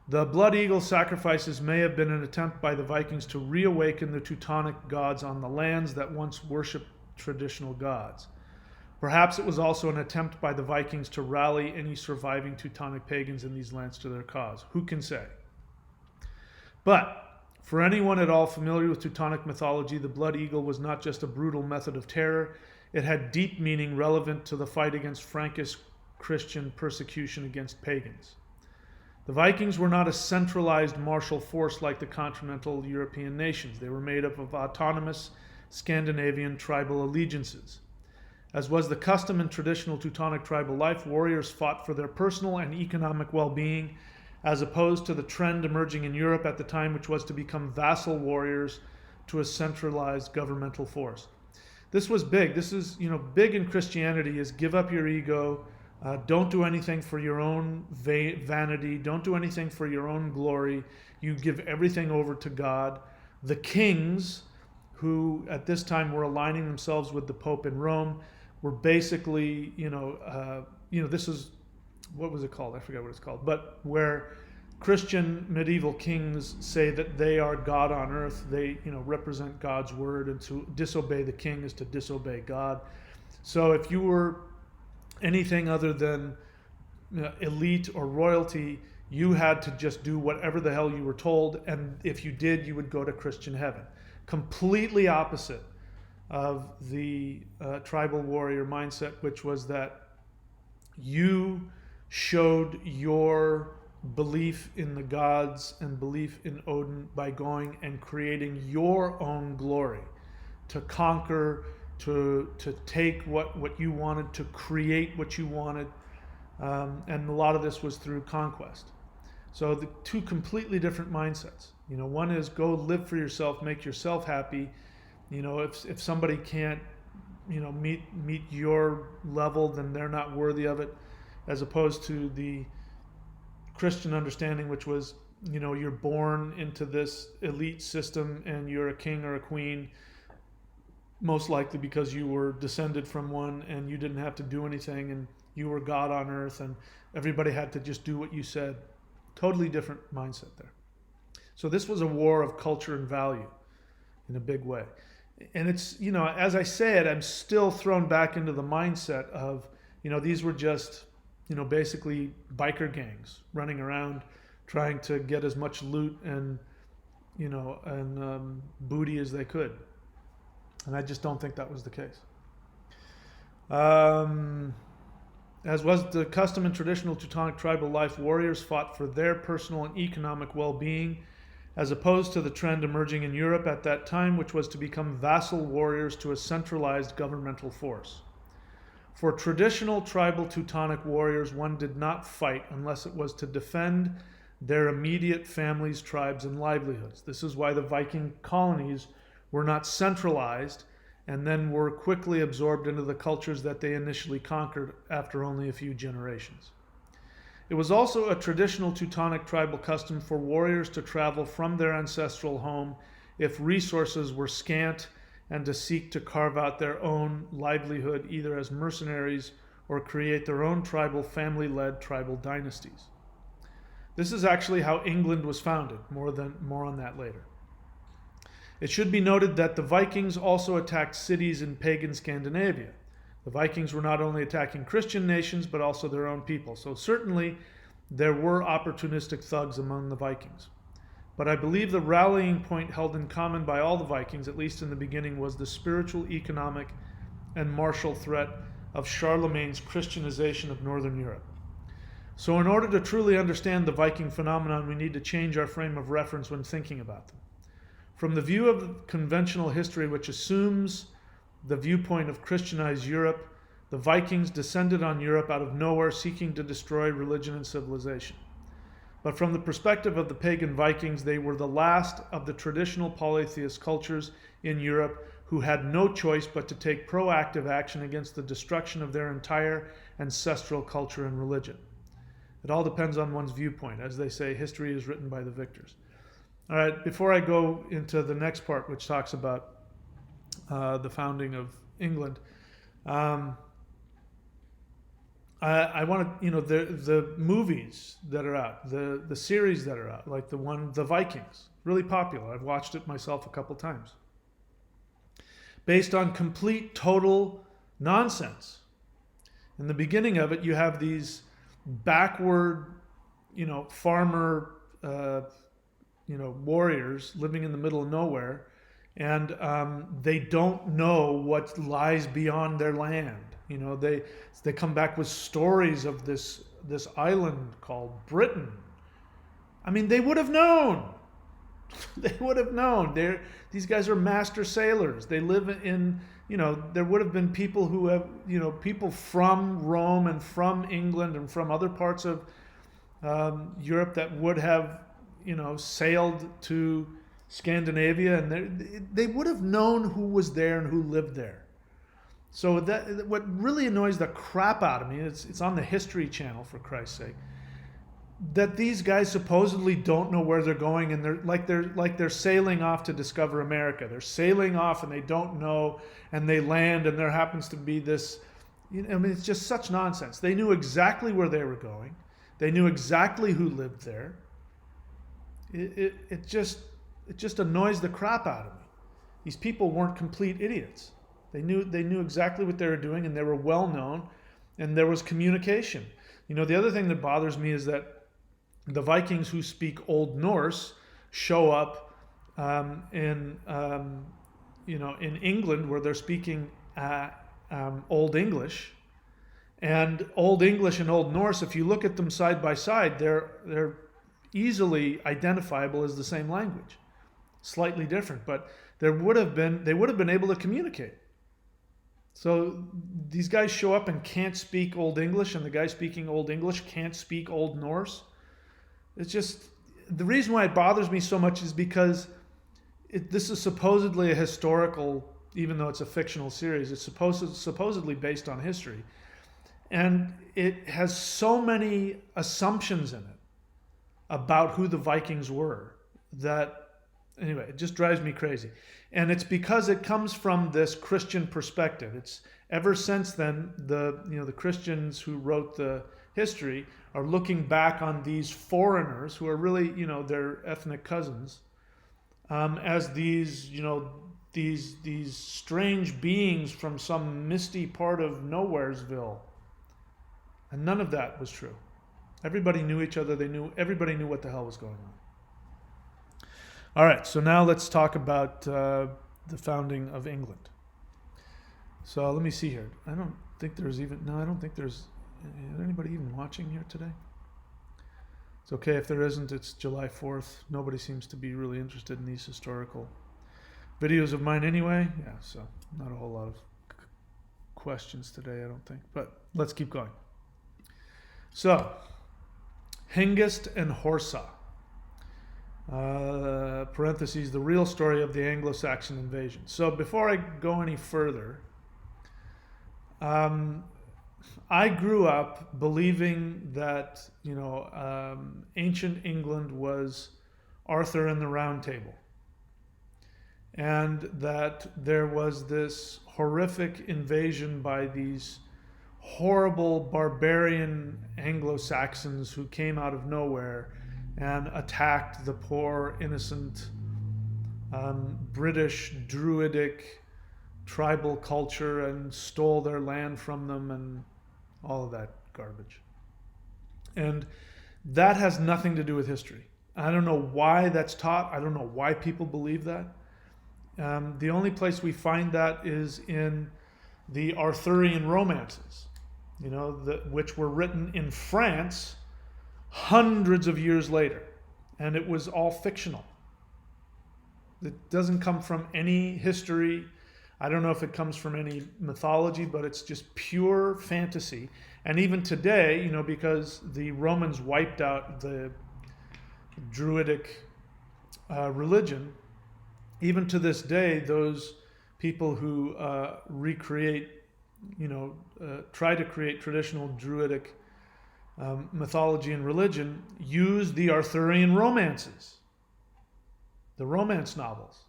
The blood eagle sacrifices may have been an attempt by the Vikings to reawaken the Teutonic gods on the lands that once worshipped traditional gods. Perhaps it was also an attempt by the Vikings to rally any surviving Teutonic pagans in these lands to their cause. Who can say? But for anyone at all familiar with Teutonic mythology, the blood eagle was not just a brutal method of terror. It had deep meaning relevant to the fight against Frankish Christian persecution against pagans. The Vikings were not a centralized martial force like the continental European nations. They were made up of autonomous, Scandinavian tribal allegiances. As was the custom in traditional Teutonic tribal life, warriors fought for their personal and economic well-being, as opposed to the trend emerging in Europe at the time, which was to become vassal warriors to a centralized governmental force. This was big. This is, big in Christianity is give up your ego, don't do anything for your own vanity, don't do anything for your own glory. You give everything over to God. The kings, who at this time were aligning themselves with the Pope in Rome, were basically, this is, what was it called? I forget what it's called. But where Christian medieval kings say that they are God on earth, they, represent God's word, and to disobey the king is to disobey God. So if you were anything other than elite or royalty, you had to just do whatever the hell you were told, and if you did, you would go to Christian heaven. Completely opposite of the tribal warrior mindset, which was that you showed your belief in the gods and belief in Odin by going and creating your own glory, to conquer, to take what you wanted, to create what you wanted, and a lot of this was through conquest. So the two completely different mindsets. One is go live for yourself, make yourself happy. If somebody can't, meet your level, then they're not worthy of it, as opposed to the Christian understanding, which was, you're born into this elite system and you're a king or a queen, most likely because you were descended from one and you didn't have to do anything and you were God on earth and everybody had to just do what you said. Totally different mindset there. So this was a war of culture and value in a big way. And it's, as I say it, I'm still thrown back into the mindset of, these were just, basically biker gangs running around trying to get as much loot and, booty as they could. And I just don't think that was the case. As was the custom in traditional Teutonic tribal life, warriors fought for their personal and economic well-being, as opposed to the trend emerging in Europe at that time, which was to become vassal warriors to a centralized governmental force. For traditional tribal Teutonic warriors, one did not fight unless it was to defend their immediate families, tribes, and livelihoods. This is why the Viking colonies were not centralized and then were quickly absorbed into the cultures that they initially conquered after only a few generations. It was also a traditional Teutonic tribal custom for warriors to travel from their ancestral home if resources were scant and to seek to carve out their own livelihood either as mercenaries or create their own tribal family-led tribal dynasties. This is actually how England was founded, more on that later. It should be noted that the Vikings also attacked cities in pagan Scandinavia. The Vikings were not only attacking Christian nations, but also their own people. So certainly there were opportunistic thugs among the Vikings. But I believe the rallying point held in common by all the Vikings, at least in the beginning, was the spiritual, economic, and martial threat of Charlemagne's Christianization of Northern Europe. So in order to truly understand the Viking phenomenon, we need to change our frame of reference when thinking about them. From the view of conventional history, which assumes the viewpoint of Christianized Europe, the Vikings descended on Europe out of nowhere, seeking to destroy religion and civilization. But from the perspective of the pagan Vikings, they were the last of the traditional polytheist cultures in Europe who had no choice but to take proactive action against the destruction of their entire ancestral culture and religion. It all depends on one's viewpoint. As they say, history is written by the victors. All right, before I go into the next part, which talks about the founding of England, I want to, the movies that are out, the series that are out, like the Vikings, really popular. I've watched it myself a couple times. Based on complete, total nonsense. In the beginning of it, you have these backward, farmer, warriors living in the middle of nowhere, and they don't know what lies beyond their land. They come back with stories of this island called Britain. I mean, they would have known. They would have known. These guys are master sailors. They live in, there would have been people who have, people from Rome and from England and from other parts of Europe that would have, sailed to Scandinavia, and they would have known who was there and who lived there. So what really annoys the crap out of me, it's on the History Channel, for Christ's sake, that these guys supposedly don't know where they're going, and they're sailing off to discover America. They're sailing off and they don't know, and they land, and there happens to be this. It's just such nonsense. They knew exactly where they were going. They knew exactly who lived there. It just annoys the crap out of me. These people weren't complete idiots. They knew exactly what they were doing, and they were well known, and there was communication. The other thing that bothers me is that the Vikings who speak Old Norse show up in England, where they're speaking Old English. And Old English and Old Norse, if you look at them side by side, they're easily identifiable as the same language. Slightly different, but they would have been able to communicate. So these guys show up and can't speak Old English, and the guy speaking Old English can't speak Old Norse. It's just, the reason why it bothers me so much is because this is supposedly a historical, even though it's a fictional series, it's supposedly based on history. And it has so many assumptions in it about who the Vikings were that, anyway, it just drives me crazy. And it's because it comes from this Christian perspective. It's ever since then, the Christians who wrote the history are looking back on these foreigners who are really, their ethnic cousins, as these strange beings from some misty part of Nowheresville. And none of that was true. Everybody knew each other. Everybody knew what the hell was going on. All right, so now let's talk about the founding of England. So let me see here. I don't think there's is there anybody even watching here today? It's okay if there isn't. It's July 4th. Nobody seems to be really interested in these historical videos of mine anyway. Yeah, so not a whole lot of questions today, I don't think. But let's keep going. So, Hengist and Horsa. Parentheses, the real story of the Anglo-Saxon invasion. So before I go any further, I grew up believing that, ancient England was Arthur and the Round Table, and that there was this horrific invasion by these horrible barbarian Anglo-Saxons who came out of nowhere and attacked the poor, innocent British Druidic tribal culture and stole their land from them and all of that garbage. And that has nothing to do with history. I don't know why that's taught. I don't know why people believe that. The only place we find that is in the Arthurian romances, which were written in France hundreds of years later. And it was all fictional. It doesn't come from any history. I don't know if it comes from any mythology, but it's just pure fantasy. And even today, because the Romans wiped out the Druidic religion, even to this day, those people who try to create traditional Druidic mythology and religion use the Arthurian romances, the romance novels,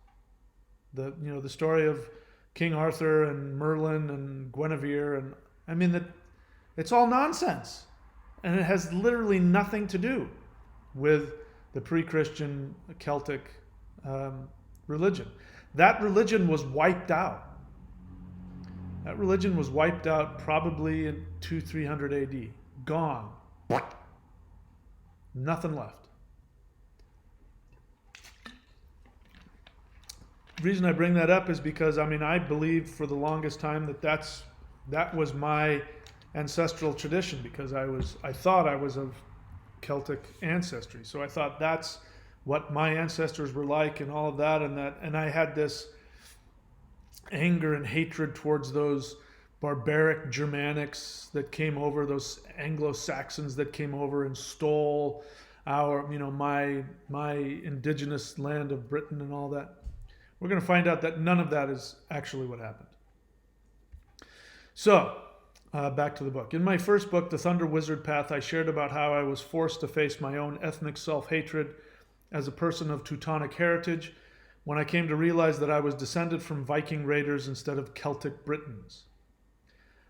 the story of King Arthur and Merlin and Guinevere, and it's all nonsense, and it has literally nothing to do with the pre-Christian Celtic religion. That religion was wiped out. That religion was wiped out probably in 200-300 AD. Gone. Nothing left. The reason I bring that up is because, I believed for the longest time that was my ancestral tradition, because I thought I was of Celtic ancestry. So I thought that's what my ancestors were like and all of that, and I had this anger and hatred towards those barbaric Germanics that came over, those Anglo-Saxons that came over and stole our, my indigenous land of Britain and all that. We're going to find out that none of that is actually what happened. So, back to the book. In my first book, The Thunder Wizard Path, I shared about how I was forced to face my own ethnic self-hatred as a person of Teutonic heritage when I came to realize that I was descended from Viking raiders instead of Celtic Britons.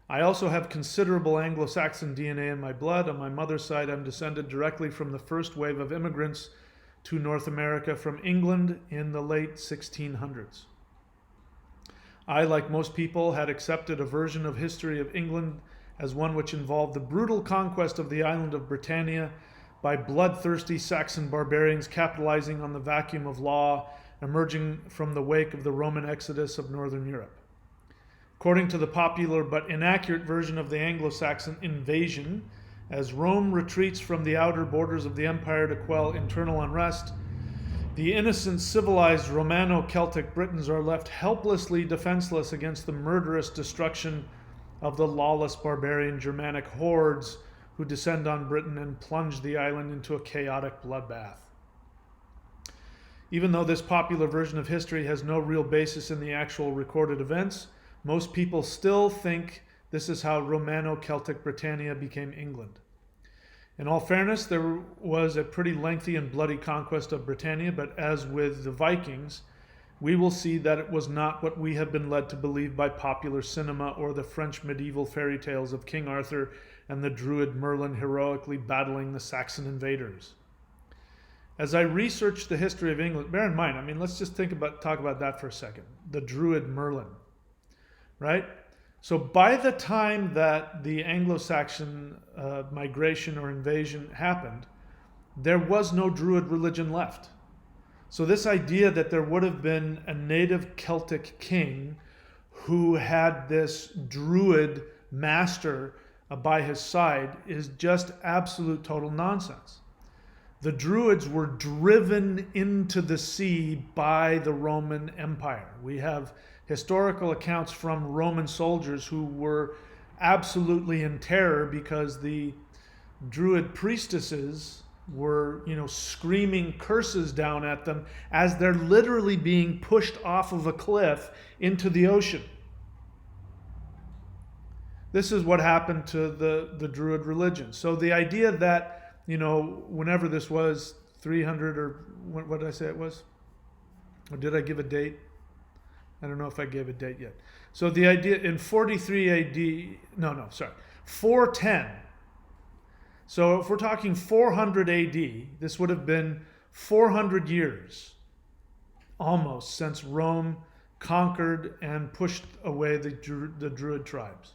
I also have considerable Anglo-Saxon DNA in my blood. On my mother's side, I'm descended directly from the first wave of immigrants to North America from England in the late 1600s. I, like most people, had accepted a version of history of England as one which involved the brutal conquest of the island of Britannia by bloodthirsty Saxon barbarians capitalizing on the vacuum of law emerging from the wake of the Roman exodus of Northern Europe. According to the popular but inaccurate version of the Anglo-Saxon invasion, as Rome retreats from the outer borders of the empire to quell internal unrest, the innocent civilized Romano-Celtic Britons are left helplessly defenseless against the murderous destruction of the lawless barbarian Germanic hordes who descend on Britain and plunge the island into a chaotic bloodbath. Even though this popular version of history has no real basis in the actual recorded events, most people still think this is how Romano-Celtic Britannia became England. In all fairness, there was a pretty lengthy and bloody conquest of Britannia, but as with the Vikings, we will see that it was not what we have been led to believe by popular cinema or the French medieval fairy tales of King Arthur and the Druid Merlin heroically battling the Saxon invaders. As I researched the history of England, bear in mind, let's just talk about that for a second. The Druid Merlin, right? So by the time that the Anglo-Saxon migration or invasion happened, there was no Druid religion left. So this idea that there would have been a native Celtic king who had this Druid master by his side is just absolute total nonsense. The Druids were driven into the sea by the Roman Empire. We have historical accounts from Roman soldiers who were absolutely in terror because the Druid priestesses were, screaming curses down at them as they're literally being pushed off of a cliff into the ocean. This is what happened to the Druid religion. So the idea that, whenever this was, 300 or what did I say it was? Or did I give a date? I don't know if I gave a date yet. So the idea in 43 AD, 410. So if we're talking 400 AD, this would have been 400 years almost since Rome conquered and pushed away the Druid tribes.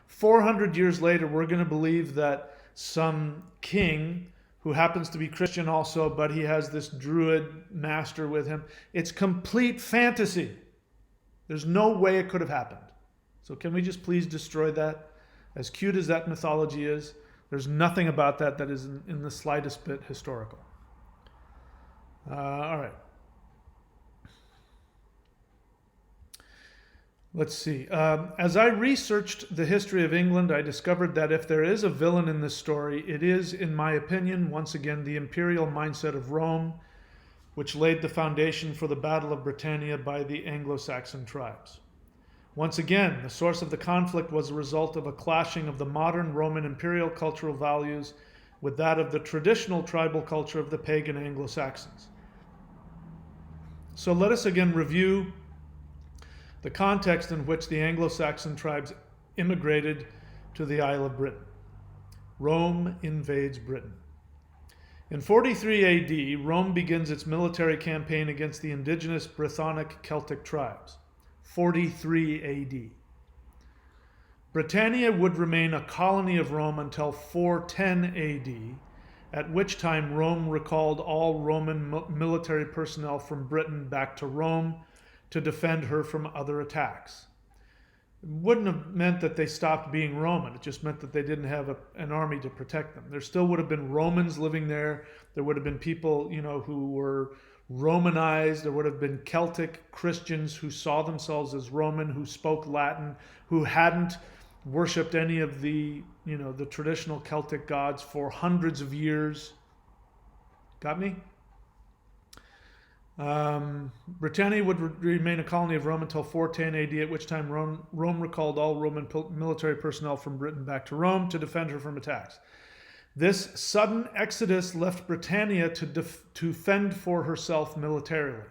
400 years later, we're going to believe that some king who happens to be Christian also, but he has this Druid master with him. It's complete fantasy. There's no way it could have happened. So can we just please destroy that? As cute as that mythology is, there's nothing about that is in the slightest bit historical. All right. Let's see. As I researched the history of England, I discovered that if there is a villain in this story, it is, in my opinion, once again, the imperial mindset of Rome, which laid the foundation for the Battle of Britannia by the Anglo-Saxon tribes. Once again, the source of the conflict was a result of a clashing of the modern Roman imperial cultural values with that of the traditional tribal culture of the pagan Anglo-Saxons. So let us again review the context in which the Anglo-Saxon tribes immigrated to the Isle of Britain. Rome invades Britain. In 43 AD, Rome begins its military campaign against the indigenous Brythonic Celtic tribes. 43 AD. Britannia would remain a colony of Rome until 410 AD, at which time Rome recalled all Roman military personnel from Britain back to Rome to defend her from other attacks. wouldn't have meant that they stopped being Roman. It just meant that they didn't have an army to protect them. There still would have been Romans living there. There would have been people, who were Romanized. There would have been Celtic Christians who saw themselves as Roman, who spoke Latin, who hadn't worshipped any of the, the traditional Celtic gods for hundreds of years. Got me? Britannia would remain a colony of Rome until 410 AD, at which time Rome recalled all Roman military personnel from Britain back to Rome to defend her from attacks. This sudden exodus left Britannia to fend for herself militarily.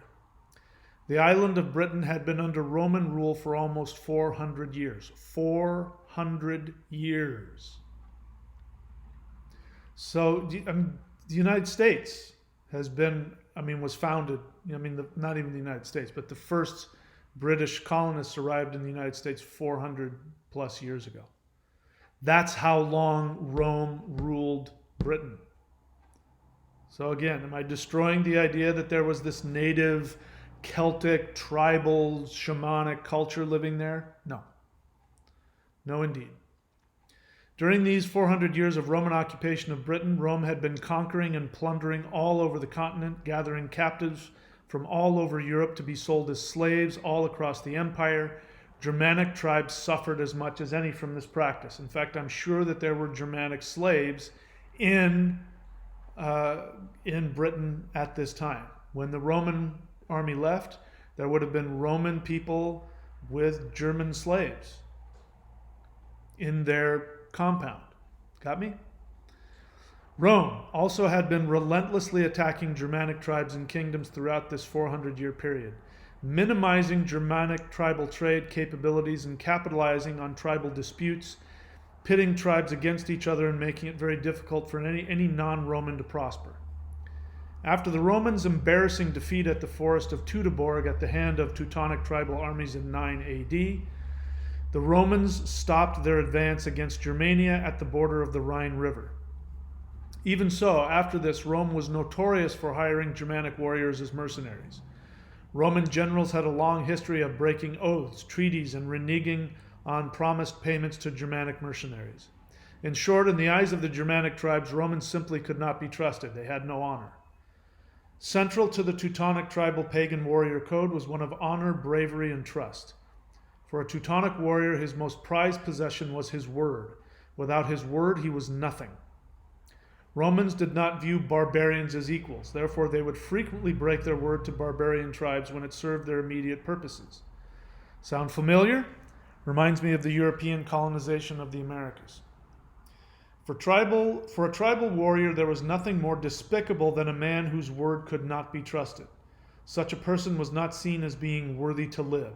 The island of Britain had been under Roman rule for almost 400 years. 400 years. So the United States was founded, not even the United States, but the first British colonists arrived in the United States 400 plus years ago. That's how long Rome ruled Britain. So again, am I destroying the idea that there was this native Celtic, tribal, shamanic culture living there? No. No, indeed. During these 400 years of Roman occupation of Britain, Rome had been conquering and plundering all over the continent, gathering captives from all over Europe to be sold as slaves all across the empire. Germanic tribes suffered as much as any from this practice. In fact, I'm sure that there were Germanic slaves in Britain at this time. When the Roman army left, there would have been Roman people with German slaves in their compound. Got me? Rome also had been relentlessly attacking Germanic tribes and kingdoms throughout this 400-year period, minimizing Germanic tribal trade capabilities and capitalizing on tribal disputes, pitting tribes against each other and making it very difficult for any non-Roman to prosper. After the Romans' embarrassing defeat at the forest of Teutoburg at the hand of Teutonic tribal armies in 9 AD, the Romans stopped their advance against Germania at the border of the Rhine River. Even so, after this, Rome was notorious for hiring Germanic warriors as mercenaries. Roman generals had a long history of breaking oaths, treaties, and reneging on promised payments to Germanic mercenaries. In short, in the eyes of the Germanic tribes, Romans simply could not be trusted. They had no honor. Central to the Teutonic tribal pagan warrior code was one of honor, bravery, and trust. For a Teutonic warrior, his most prized possession was his word. Without his word, he was nothing. Romans did not view barbarians as equals. Therefore, they would frequently break their word to barbarian tribes when it served their immediate purposes. Sound familiar? Reminds me of the European colonization of the Americas. For a tribal warrior, there was nothing more despicable than a man whose word could not be trusted. Such a person was not seen as being worthy to live.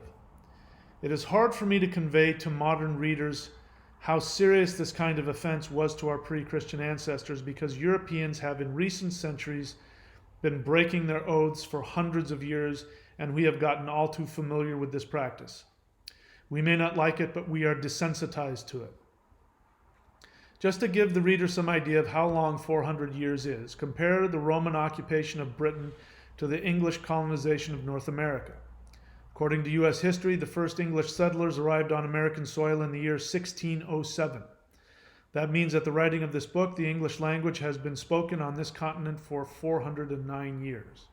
It is hard for me to convey to modern readers how serious this kind of offense was to our pre-Christian ancestors, because Europeans have in recent centuries been breaking their oaths for hundreds of years, and we have gotten all too familiar with this practice. We may not like it, but we are desensitized to it. Just to give the reader some idea of how long 400 years is, compare the Roman occupation of Britain to the English colonization of North America. According to U.S. history, the first English settlers arrived on American soil in the year 1607. That means at the writing of this book, the English language has been spoken on this continent for 409 years.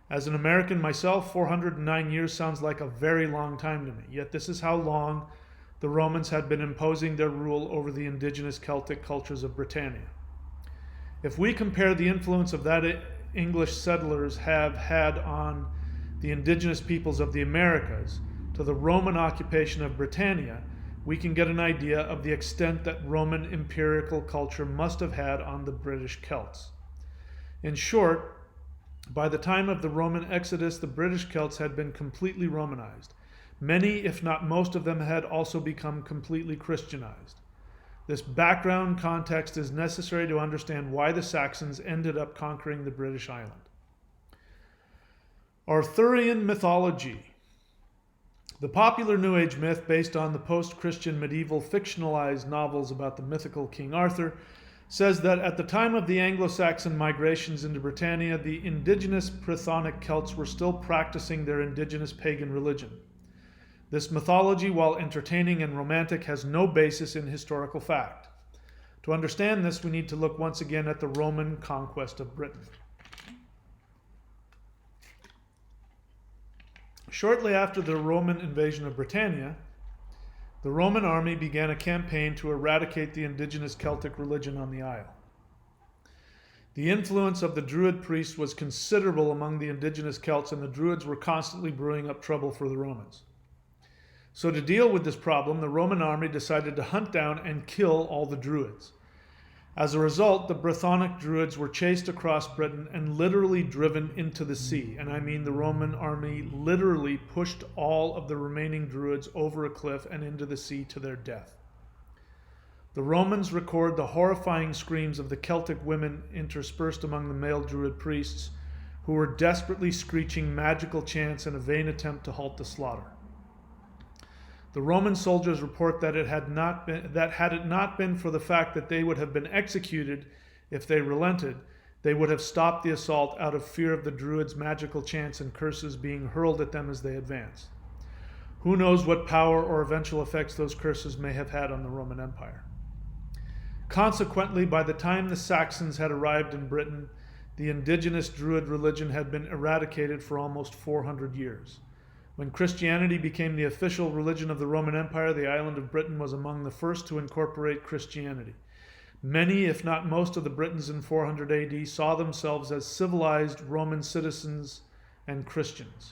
As an American myself, 409 years sounds like a very long time to me, yet this is how long the Romans had been imposing their rule over the indigenous Celtic cultures of Britannia. If we compare the influence of that English settlers have had on the indigenous peoples of the Americas to the Roman occupation of Britannia, we can get an idea of the extent that Roman imperial culture must have had on the British Celts. In short, by the time of the Roman Exodus, the British Celts had been completely Romanized. Many, if not most of them, had also become completely Christianized. This background context is necessary to understand why the Saxons ended up conquering the British island. Arthurian Mythology. The popular New Age myth based on the post-Christian medieval fictionalized novels about the mythical King Arthur says that at the time of the Anglo-Saxon migrations into Britannia, the indigenous Teutonic Celts were still practicing their indigenous pagan religion. This mythology, while entertaining and romantic, has no basis in historical fact. To understand this, we need to look once again at the Roman conquest of Britain. Shortly after the Roman invasion of Britannia, the Roman army began a campaign to eradicate the indigenous Celtic religion on the Isle. The influence of the Druid priests was considerable among the indigenous Celts, and the Druids were constantly brewing up trouble for the Romans. So to deal with this problem, the Roman army decided to hunt down and kill all the Druids. As a result, the Brythonic Druids were chased across Britain and literally driven into the sea. And I mean the Roman army literally pushed all of the remaining Druids over a cliff and into the sea to their death. The Romans record the horrifying screams of the Celtic women interspersed among the male Druid priests, who were desperately screeching magical chants in a vain attempt to halt the slaughter. The Roman soldiers report that had it not been for the fact that they would have been executed if they relented, they would have stopped the assault out of fear of the Druids' magical chants and curses being hurled at them as they advanced. Who knows what power or eventual effects those curses may have had on the Roman Empire. Consequently, by the time the Saxons had arrived in Britain, the indigenous Druid religion had been eradicated for almost 400 years. When Christianity became the official religion of the Roman Empire, the island of Britain was among the first to incorporate Christianity. Many, if not most, of the Britons in 400 AD saw themselves as civilized Roman citizens and Christians.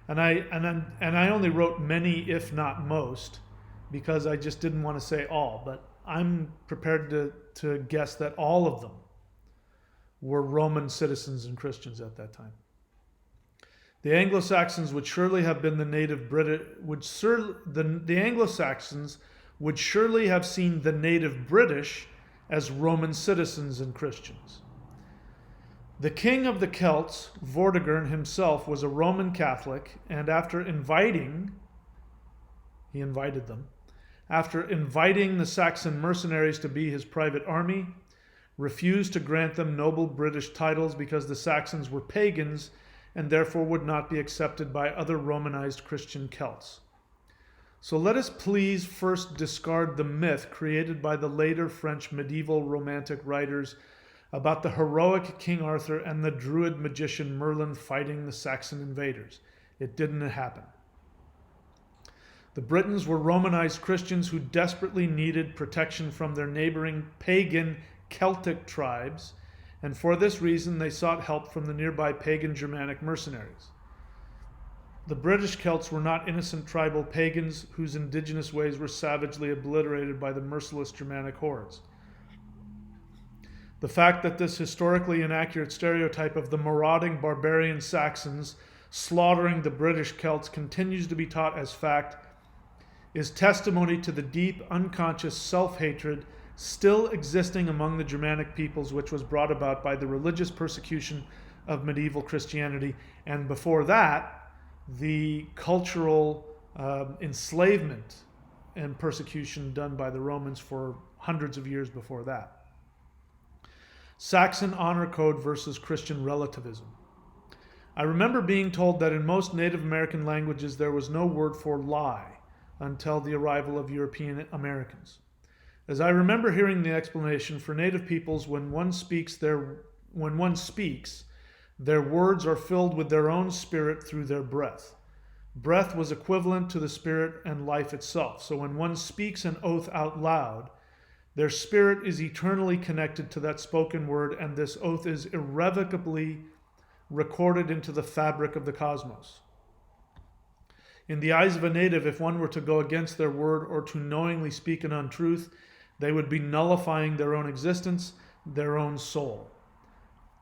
And I only wrote many, if not most, because I just didn't want to say all, but I'm prepared to guess that all of them were Roman citizens and Christians at that time. The Anglo-Saxons would surely have been the native British. The Anglo-Saxons would surely have seen the native British as Roman citizens and Christians. The king of the Celts, Vortigern himself, was a Roman Catholic, and after inviting the Saxon mercenaries to be his private army, refused to grant them noble British titles because the Saxons were pagans and therefore would not be accepted by other Romanized Christian Celts. So let us please first discard the myth created by the later French medieval romantic writers about the heroic King Arthur and the Druid magician Merlin fighting the Saxon invaders. It didn't happen. The Britons were Romanized Christians who desperately needed protection from their neighboring pagan Celtic tribes, and for this reason they sought help from the nearby pagan Germanic mercenaries. The British Celts were not innocent tribal pagans whose indigenous ways were savagely obliterated by the merciless Germanic hordes. The fact that this historically inaccurate stereotype of the marauding barbarian Saxons slaughtering the British Celts continues to be taught as fact is testimony to the deep, unconscious self-hatred still existing among the Germanic peoples, which was brought about by the religious persecution of medieval Christianity, and before that, the cultural enslavement and persecution done by the Romans for hundreds of years before that. Saxon honor code versus Christian relativism. I remember being told that in most Native American languages there was no word for lie until the arrival of European Americans. As I remember hearing the explanation, for Native peoples, when one speaks, their words are filled with their own spirit through their breath. Breath was equivalent to the spirit and life itself. So when one speaks an oath out loud, their spirit is eternally connected to that spoken word, and this oath is irrevocably recorded into the fabric of the cosmos. In the eyes of a native, if one were to go against their word or to knowingly speak an untruth, they would be nullifying their own existence, their own soul.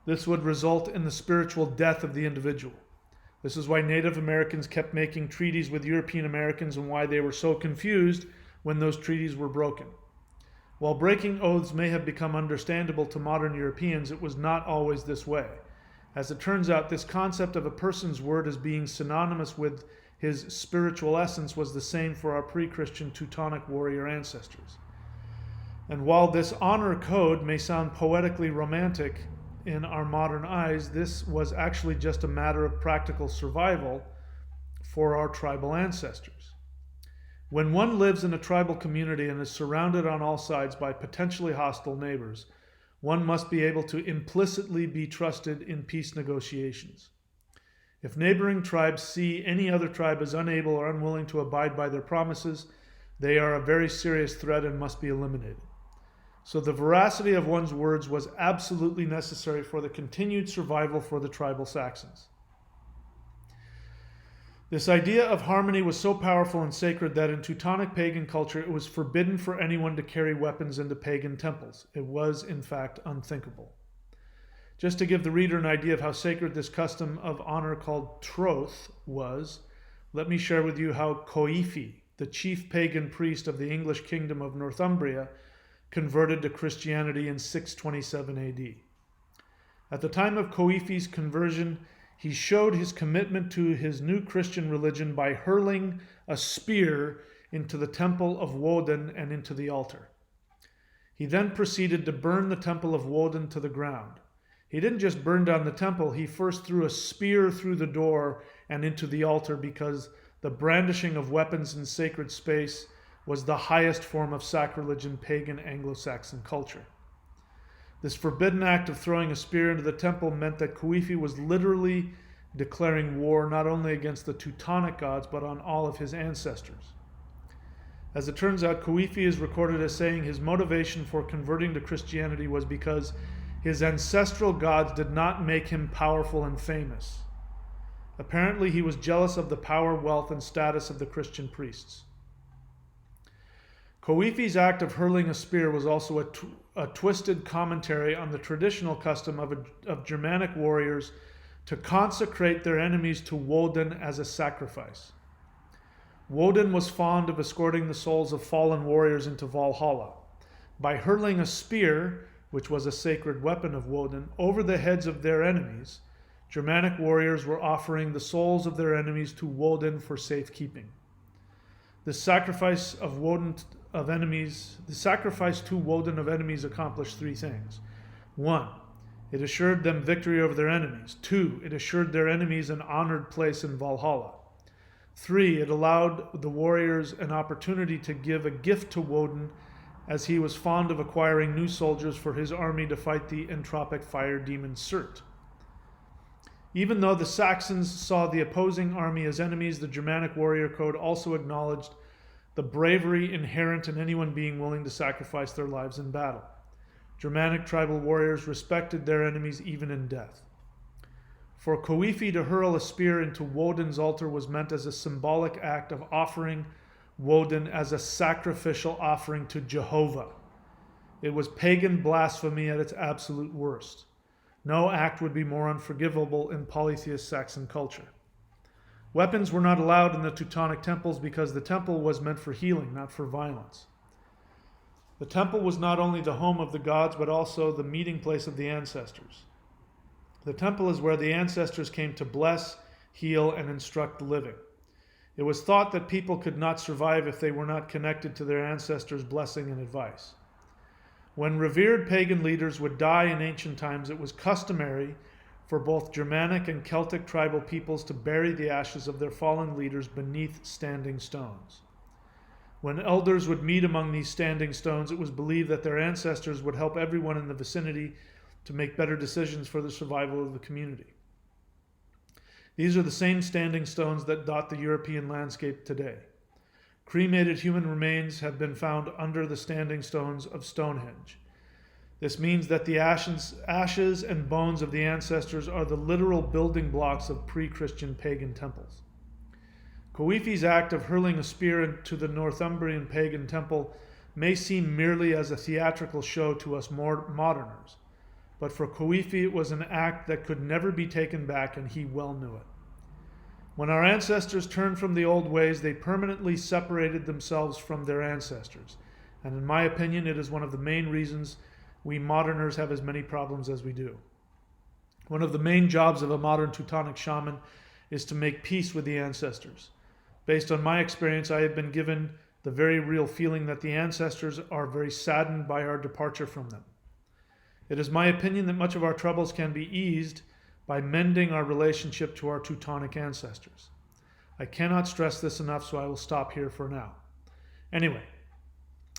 This would result in the spiritual death of the individual. This is why Native Americans kept making treaties with European Americans and why they were so confused when those treaties were broken. While breaking oaths may have become understandable to modern Europeans, it was not always this way. As it turns out, this concept of a person's word as being synonymous with his spiritual essence was the same for our pre-Christian Teutonic warrior ancestors. And while this honor code may sound poetically romantic in our modern eyes, this was actually just a matter of practical survival for our tribal ancestors. When one lives in a tribal community and is surrounded on all sides by potentially hostile neighbors, one must be able to implicitly be trusted in peace negotiations. If neighboring tribes see any other tribe as unable or unwilling to abide by their promises, they are a very serious threat and must be eliminated. So the veracity of one's words was absolutely necessary for the continued survival for the tribal Saxons. This idea of harmony was so powerful and sacred that in Teutonic pagan culture it was forbidden for anyone to carry weapons into pagan temples. It was, in fact, unthinkable. Just to give the reader an idea of how sacred this custom of honor called troth was, let me share with you how Coifi, the chief pagan priest of the English kingdom of Northumbria, converted to Christianity in 627 AD. At the time of Coifi's conversion, he showed his commitment to his new Christian religion by hurling a spear into the temple of Woden and into the altar. He then proceeded to burn the temple of Woden to the ground. He didn't just burn down the temple, he first threw a spear through the door and into the altar because the brandishing of weapons in sacred space was the highest form of sacrilege in pagan Anglo-Saxon culture. This forbidden act of throwing a spear into the temple meant that Coifi was literally declaring war not only against the Teutonic gods but on all of his ancestors. As it turns out, Coifi is recorded as saying his motivation for converting to Christianity was because his ancestral gods did not make him powerful and famous. Apparently, he was jealous of the power, wealth, and status of the Christian priests. Coifi's act of hurling a spear was also a twisted commentary on the traditional custom of Germanic warriors to consecrate their enemies to Woden as a sacrifice. Woden was fond of escorting the souls of fallen warriors into Valhalla. By hurling a spear, which was a sacred weapon of Woden, over the heads of their enemies, Germanic warriors were offering the souls of their enemies to Woden for safekeeping. The sacrifice to Woden of enemies accomplished three things. 1. It assured them victory over their enemies. 2. It assured their enemies an honored place in Valhalla. 3. It allowed the warriors an opportunity to give a gift to Woden, as he was fond of acquiring new soldiers for his army to fight the entropic fire demon Surt. Even though the Saxons saw the opposing army as enemies, the Germanic warrior code also acknowledged the bravery inherent in anyone being willing to sacrifice their lives in battle. Germanic tribal warriors respected their enemies even in death. For Coifi to hurl a spear into Woden's altar was meant as a symbolic act of offering Woden as a sacrificial offering to Jehovah. It was pagan blasphemy at its absolute worst. No act would be more unforgivable in polytheist Saxon culture. Weapons were not allowed in the Teutonic temples because the temple was meant for healing, not for violence. The temple was not only the home of the gods, but also the meeting place of the ancestors. The temple is where the ancestors came to bless, heal, and instruct the living. It was thought that people could not survive if they were not connected to their ancestors' blessing and advice. When revered pagan leaders would die in ancient times, it was customary for both Germanic and Celtic tribal peoples to bury the ashes of their fallen leaders beneath standing stones. When elders would meet among these standing stones, it was believed that their ancestors would help everyone in the vicinity to make better decisions for the survival of the community. These are the same standing stones that dot the European landscape today. Cremated human remains have been found under the standing stones of Stonehenge. This means that the ashes and bones of the ancestors are the literal building blocks of pre-Christian pagan temples. Coifi's act of hurling a spear into the Northumbrian pagan temple may seem merely as a theatrical show to us more moderners, but for Coifi it was an act that could never be taken back, and he well knew it. When our ancestors turned from the old ways, they permanently separated themselves from their ancestors, and in my opinion, it is one of the main reasons we moderners have as many problems as we do. One of the main jobs of a modern Teutonic shaman is to make peace with the ancestors. Based on my experience, I have been given the very real feeling that the ancestors are very saddened by our departure from them. It is my opinion that much of our troubles can be eased by mending our relationship to our Teutonic ancestors. I cannot stress this enough, so I will stop here for now. Anyway,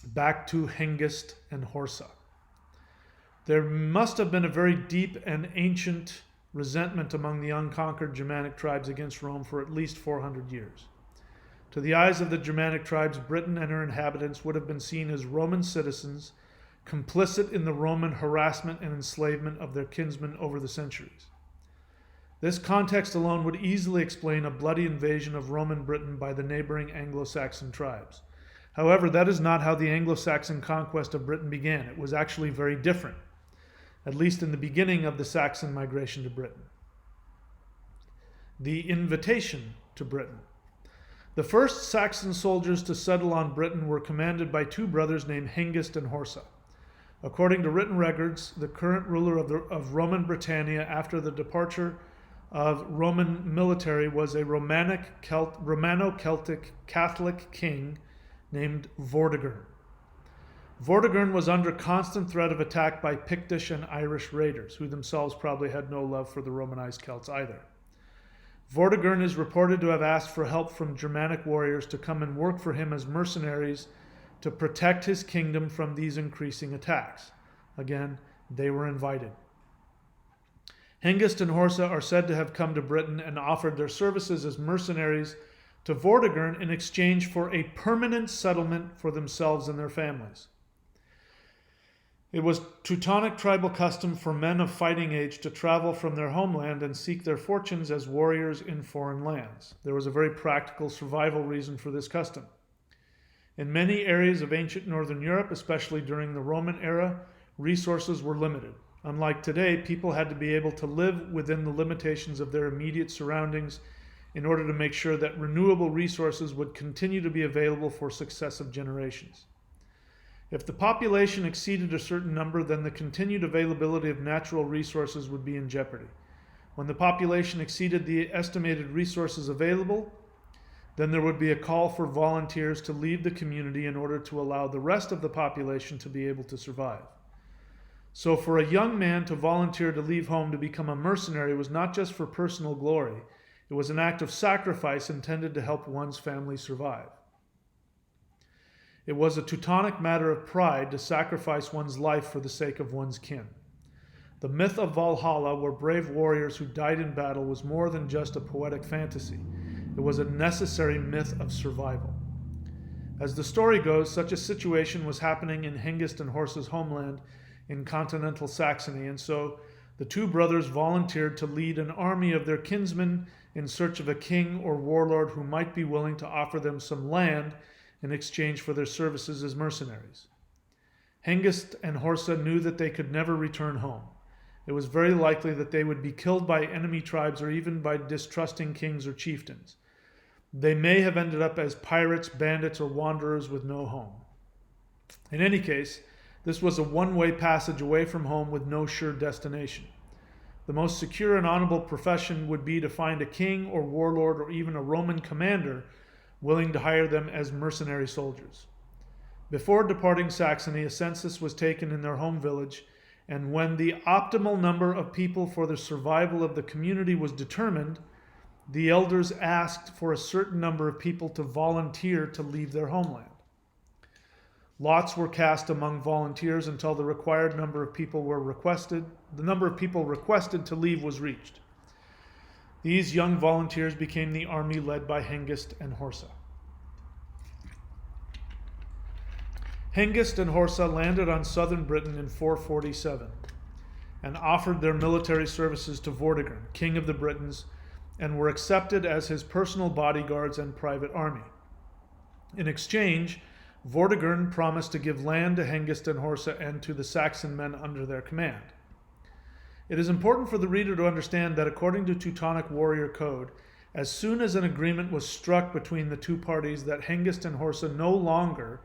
back to Hengist and Horsa. There must have been a very deep and ancient resentment among the unconquered Germanic tribes against Rome for at least 400 years. To the eyes of the Germanic tribes, Britain and her inhabitants would have been seen as Roman citizens, complicit in the Roman harassment and enslavement of their kinsmen over the centuries. This context alone would easily explain a bloody invasion of Roman Britain by the neighboring Anglo-Saxon tribes. However, that is not how the Anglo-Saxon conquest of Britain began. It was actually very different, at least in the beginning of the Saxon migration to Britain. The invitation to Britain. The first Saxon soldiers to settle on Britain were commanded by two brothers named Hengist and Horsa. According to written records, the current ruler of Roman Britannia after the departure of Roman military was a Romano-Celtic Catholic king named Vortigern. Vortigern was under constant threat of attack by Pictish and Irish raiders, who themselves probably had no love for the Romanized Celts either. Vortigern is reported to have asked for help from Germanic warriors to come and work for him as mercenaries to protect his kingdom from these increasing attacks. Again, they were invited. Hengist and Horsa are said to have come to Britain and offered their services as mercenaries to Vortigern in exchange for a permanent settlement for themselves and their families. It was Teutonic tribal custom for men of fighting age to travel from their homeland and seek their fortunes as warriors in foreign lands. There was a very practical survival reason for this custom. In many areas of ancient Northern Europe, especially during the Roman era, resources were limited. Unlike today, people had to be able to live within the limitations of their immediate surroundings in order to make sure that renewable resources would continue to be available for successive generations. If the population exceeded a certain number, then the continued availability of natural resources would be in jeopardy. When the population exceeded the estimated resources available, then there would be a call for volunteers to leave the community in order to allow the rest of the population to be able to survive. So for a young man to volunteer to leave home to become a mercenary was not just for personal glory, it was an act of sacrifice intended to help one's family survive. It was a Teutonic matter of pride to sacrifice one's life for the sake of one's kin. The myth of Valhalla, where brave warriors who died in battle, was more than just a poetic fantasy. It was a necessary myth of survival. As the story goes, such a situation was happening in Hengist and Horsa's homeland in continental Saxony, and so the two brothers volunteered to lead an army of their kinsmen in search of a king or warlord who might be willing to offer them some land in exchange for their services as mercenaries. Hengist and Horsa knew that they could never return home. It was very likely that they would be killed by enemy tribes or even by distrusting kings or chieftains. They may have ended up as pirates, bandits, or wanderers with no home. In any case, this was a one-way passage away from home with no sure destination. The most secure and honorable profession would be to find a king or warlord or even a Roman commander willing to hire them as mercenary soldiers. Before departing Saxony, a census was taken in their home village, and when the optimal number of people for the survival of the community was determined, the elders asked for a certain number of people to volunteer to leave their homeland. Lots were cast among volunteers until the required number of people were requested. The number of people requested to leave was reached. These young volunteers became the army led by Hengist and Horsa. Hengist and Horsa landed on southern Britain in 447 and offered their military services to Vortigern, king of the Britons, and were accepted as his personal bodyguards and private army. In exchange, Vortigern promised to give land to Hengist and Horsa and to the Saxon men under their command. It is important for the reader to understand that according to Teutonic warrior code, as soon as an agreement was struck between the two parties, that Hengist and Horsa no longer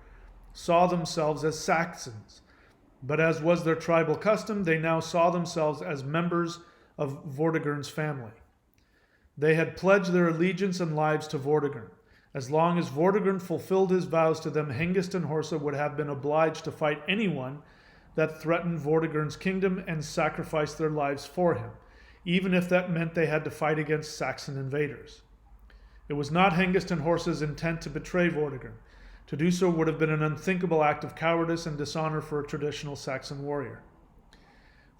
saw themselves as Saxons, but as was their tribal custom, they now saw themselves as members of Vortigern's family. They had pledged their allegiance and lives to Vortigern. As long as Vortigern fulfilled his vows to them, Hengist and Horsa would have been obliged to fight anyone that threatened Vortigern's kingdom and sacrifice their lives for him, even if that meant they had to fight against Saxon invaders. It was not Hengist and Horsa's intent to betray Vortigern. To do so would have been an unthinkable act of cowardice and dishonor for a traditional Saxon warrior.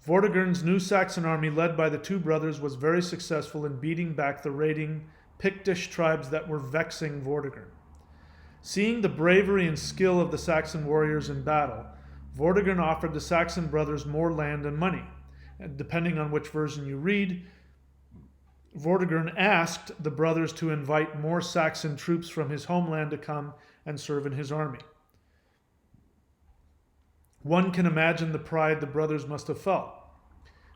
Vortigern's new Saxon army, led by the two brothers, was very successful in beating back the raiding Pictish tribes that were vexing Vortigern. Seeing the bravery and skill of the Saxon warriors in battle, Vortigern offered the Saxon brothers more land and money. And depending on which version you read, Vortigern asked the brothers to invite more Saxon troops from his homeland to come and serve in his army. One can imagine the pride the brothers must have felt.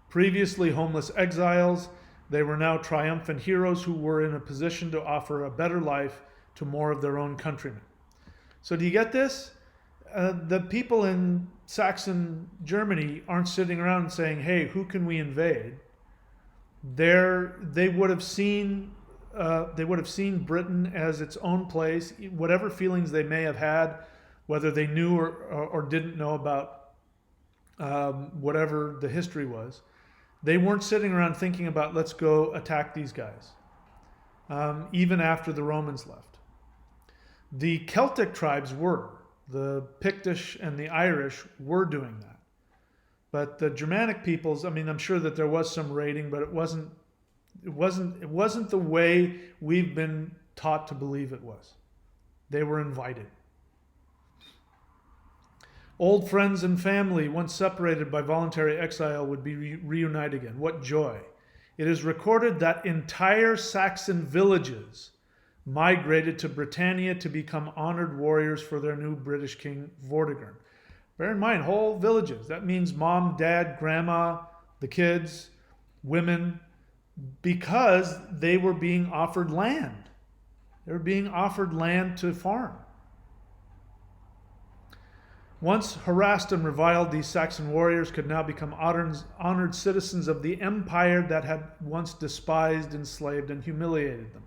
Previously homeless exiles, they were now triumphant heroes who were in a position to offer a better life to more of their own countrymen. So do you get this? The people in Saxon Germany aren't sitting around saying, hey, who can we invade? They would have seen Britain as its own place. Whatever feelings they may have had, whether they knew or didn't know about whatever the history was, they weren't sitting around thinking about, let's go attack these guys, even after the Romans left. The Celtic tribes were. The Pictish and the Irish were doing that. But the Germanic peoples, I mean, I'm sure that there was some raiding, but it wasn't the way we've been taught to believe it was. They were invited. Old friends and family, once separated by voluntary exile, would be reunited again. What joy. It is recorded that entire Saxon villages migrated to Britannia to become honored warriors for their new British king, Vortigern. Bear in mind, whole villages. That means mom, dad, grandma, the kids, women, because they were being offered land. They were being offered land to farm. Once harassed and reviled, these Saxon warriors could now become honored citizens of the empire that had once despised, enslaved, and humiliated them.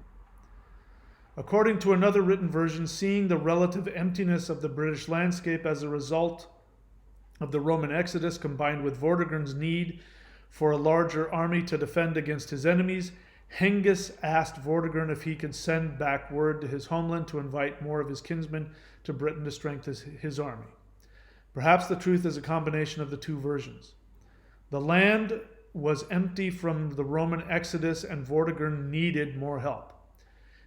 According to another written version, seeing the relative emptiness of the British landscape as a result of the Roman exodus combined with Vortigern's need for a larger army to defend against his enemies, Hengist asked Vortigern if he could send back word to his homeland to invite more of his kinsmen to Britain to strengthen his army. Perhaps the truth is a combination of the two versions. The land was empty from the Roman exodus and Vortigern needed more help.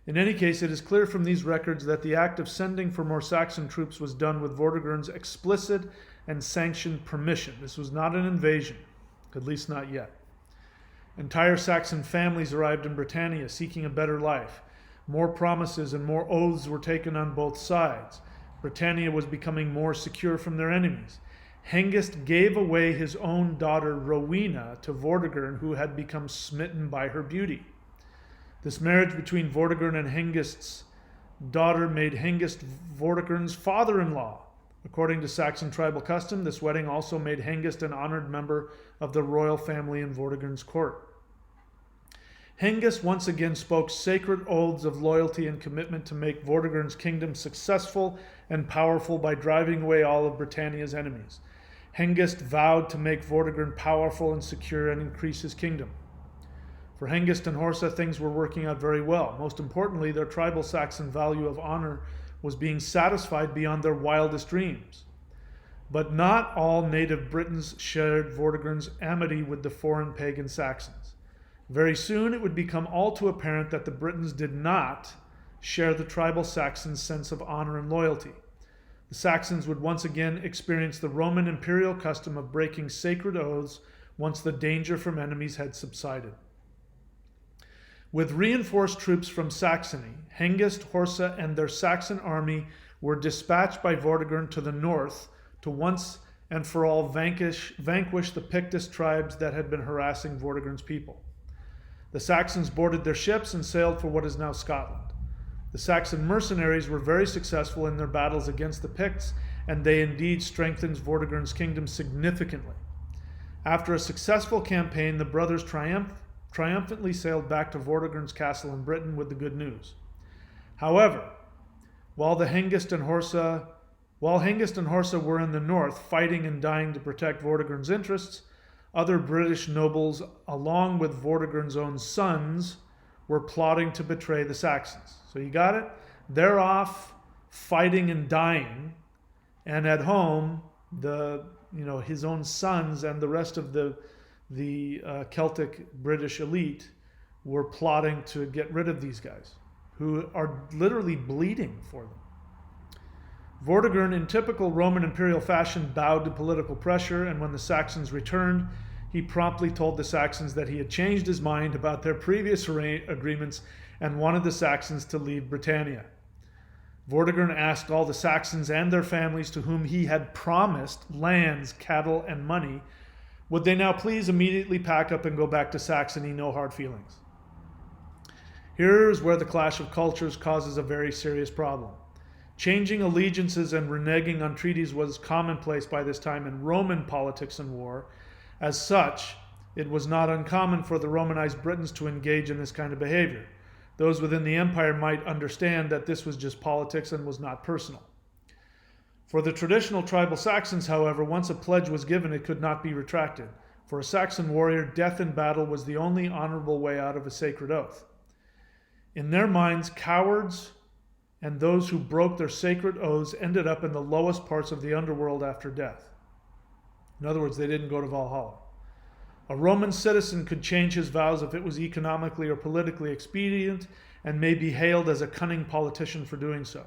In any case, it is clear from these records that the act of sending for more Saxon troops was done with Vortigern's explicit and sanctioned permission. This was not an invasion, at least not yet. Entire Saxon families arrived in Britannia seeking a better life. More promises and more oaths were taken on both sides. Britannia was becoming more secure from their enemies. Hengist gave away his own daughter Rowena to Vortigern, who had become smitten by her beauty. This marriage between Vortigern and Hengist's daughter made Hengist Vortigern's father-in-law. According to Saxon tribal custom, this wedding also made Hengist an honored member of the royal family in Vortigern's court. Hengist once again spoke sacred oaths of loyalty and commitment to make Vortigern's kingdom successful and powerful by driving away all of Britannia's enemies. Hengist vowed to make Vortigern powerful and secure and increase his kingdom. For Hengist and Horsa, things were working out very well. Most importantly, their tribal Saxon value of honor was being satisfied beyond their wildest dreams. But not all native Britons shared Vortigern's amity with the foreign pagan Saxons. Very soon it would become all too apparent that the Britons did not share the tribal Saxons' sense of honor and loyalty. The Saxons would once again experience the Roman imperial custom of breaking sacred oaths once the danger from enemies had subsided. With reinforced troops from Saxony, Hengist, Horsa, and their Saxon army were dispatched by Vortigern to the north to once and for all vanquish the Pictish tribes that had been harassing Vortigern's people. The Saxons boarded their ships and sailed for what is now Scotland. The Saxon mercenaries were very successful in their battles against the Picts, and they indeed strengthened Vortigern's kingdom significantly. After a successful campaign, the brothers triumphantly sailed back to Vortigern's castle in Britain with the good news. However, while Hengist and Horsa were in the north fighting and dying to protect Vortigern's interests, other British nobles, along with Vortigern's own sons, were plotting to betray the Saxons. So you got it? They're off fighting and dying, and at home, his own sons and the rest of the Celtic British elite were plotting to get rid of these guys, who are literally bleeding for them. Vortigern, in typical Roman imperial fashion, bowed to political pressure, and when the Saxons returned, he promptly told the Saxons that he had changed his mind about their previous agreements and wanted the Saxons to leave Britannia. Vortigern asked all the Saxons and their families to whom he had promised lands, cattle, and money, would they now please immediately pack up and go back to Saxony, no hard feelings. Here's where the clash of cultures causes a very serious problem. Changing allegiances and reneging on treaties was commonplace by this time in Roman politics and war. As such, it was not uncommon for the Romanized Britons to engage in this kind of behavior. Those within the empire might understand that this was just politics and was not personal. For the traditional tribal Saxons, however, once a pledge was given, it could not be retracted. For a Saxon warrior, death in battle was the only honorable way out of a sacred oath. In their minds, cowards and those who broke their sacred oaths ended up in the lowest parts of the underworld after death. In other words, they didn't go to Valhalla. A Roman citizen could change his vows if it was economically or politically expedient, and may be hailed as a cunning politician for doing so.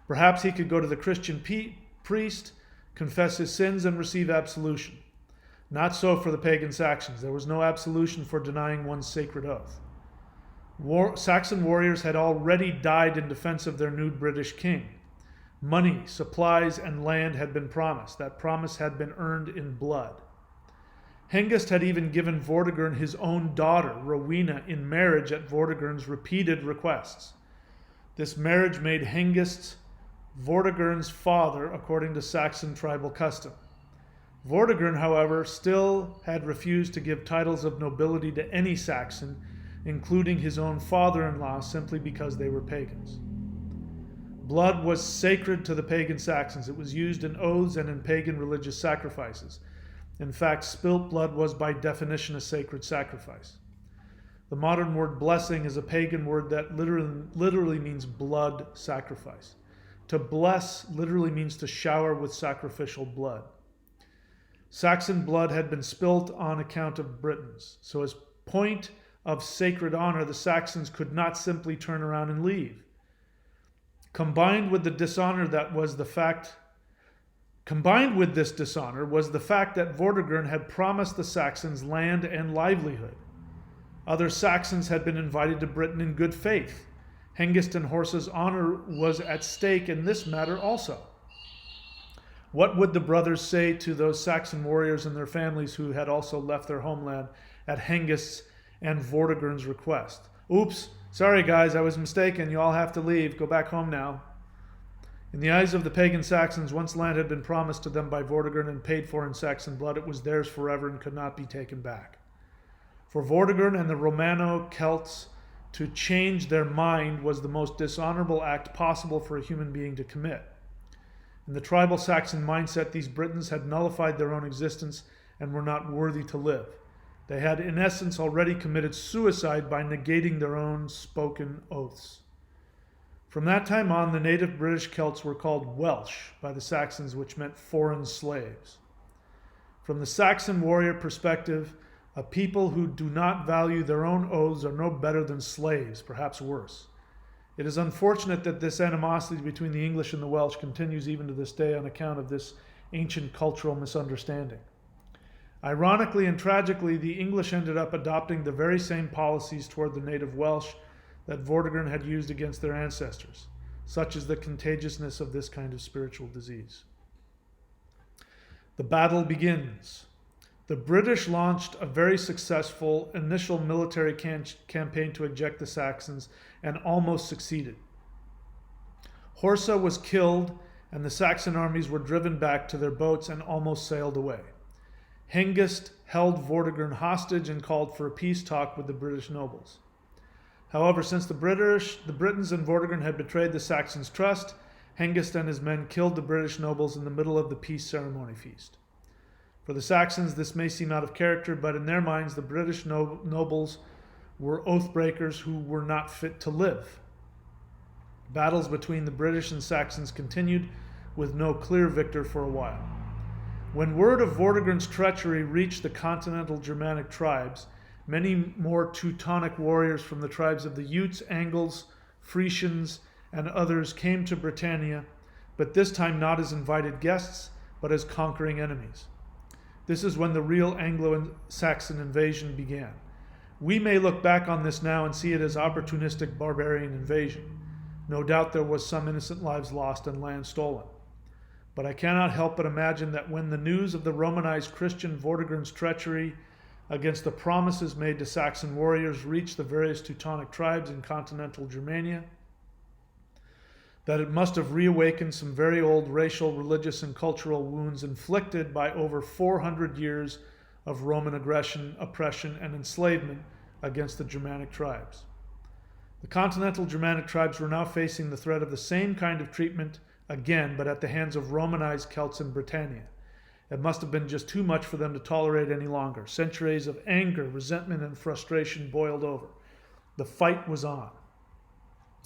Perhaps he could go to the Christian priest, confess his sins, and receive absolution. Not so for the pagan Saxons. There was no absolution for denying one's sacred oath. Saxon warriors had already died in defense of their new British king. Money, supplies, and land had been promised. That promise had been earned in blood. Hengist had even given Vortigern his own daughter, Rowena, in marriage at Vortigern's repeated requests. This marriage made Hengist Vortigern's father, according to Saxon tribal custom. Vortigern, however, still had refused to give titles of nobility to any Saxon, including his own father-in-law, simply because they were pagans. Blood was sacred to the pagan Saxons. It was used in oaths and in pagan religious sacrifices. In fact, spilt blood was by definition a sacred sacrifice. The modern word blessing is a pagan word that literally means blood sacrifice. To bless literally means to shower with sacrificial blood. Saxon blood had been spilt on account of Britons. So as point of sacred honor, the Saxons could not simply turn around and leave. Combined with this dishonor was the fact that Vortigern had promised the Saxons land and livelihood. Other Saxons had been invited to Britain in good faith. Hengist and Horsa's honor was at stake in this matter also. What would the brothers say to those Saxon warriors and their families who had also left their homeland at Hengist's and Vortigern's request? Oops, sorry guys, I was mistaken. You all have to leave. Go back home now. In the eyes of the pagan Saxons, once land had been promised to them by Vortigern and paid for in Saxon blood, it was theirs forever and could not be taken back. For Vortigern and the Romano-Celts, to change their mind was the most dishonorable act possible for a human being to commit. In the tribal Saxon mindset, these Britons had nullified their own existence and were not worthy to live. They had, in essence, already committed suicide by negating their own spoken oaths. From that time on, the native British Celts were called Welsh by the Saxons, which meant foreign slaves. From the Saxon warrior perspective, a people who do not value their own oaths are no better than slaves, perhaps worse. It is unfortunate that this animosity between the English and the Welsh continues even to this day on account of this ancient cultural misunderstanding. Ironically and tragically, the English ended up adopting the very same policies toward the native Welsh that Vortigern had used against their ancestors. Such is the contagiousness of this kind of spiritual disease. The battle begins. The British launched a very successful initial military campaign to eject the Saxons and almost succeeded. Horsa was killed and the Saxon armies were driven back to their boats and almost sailed away. Hengist held Vortigern hostage and called for a peace talk with the British nobles. However, since the Britons and Vortigern had betrayed the Saxons' trust, Hengist and his men killed the British nobles in the middle of the peace ceremony feast. For the Saxons, this may seem out of character, but in their minds, the British nobles were oath breakers who were not fit to live. Battles between the British and Saxons continued, with no clear victor for a while. When word of Vortigern's treachery reached the continental Germanic tribes, many more Teutonic warriors from the tribes of the Utes, Angles, Frisians, and others came to Britannia, but this time not as invited guests, but as conquering enemies. This is when the real Anglo-Saxon invasion began. We may look back on this now and see it as opportunistic barbarian invasion. No doubt there was some innocent lives lost and land stolen. But I cannot help but imagine that when the news of the Romanized Christian Vortigern's treachery against the promises made to Saxon warriors reached the various Teutonic tribes in continental Germania, that it must have reawakened some very old racial, religious, and cultural wounds inflicted by over 400 years of Roman aggression, oppression, and enslavement against the Germanic tribes. The continental Germanic tribes were now facing the threat of the same kind of treatment again, but at the hands of Romanized Celts in Britannia. It must have been just too much for them to tolerate any longer. Centuries of anger, resentment, and frustration boiled over. The fight was on.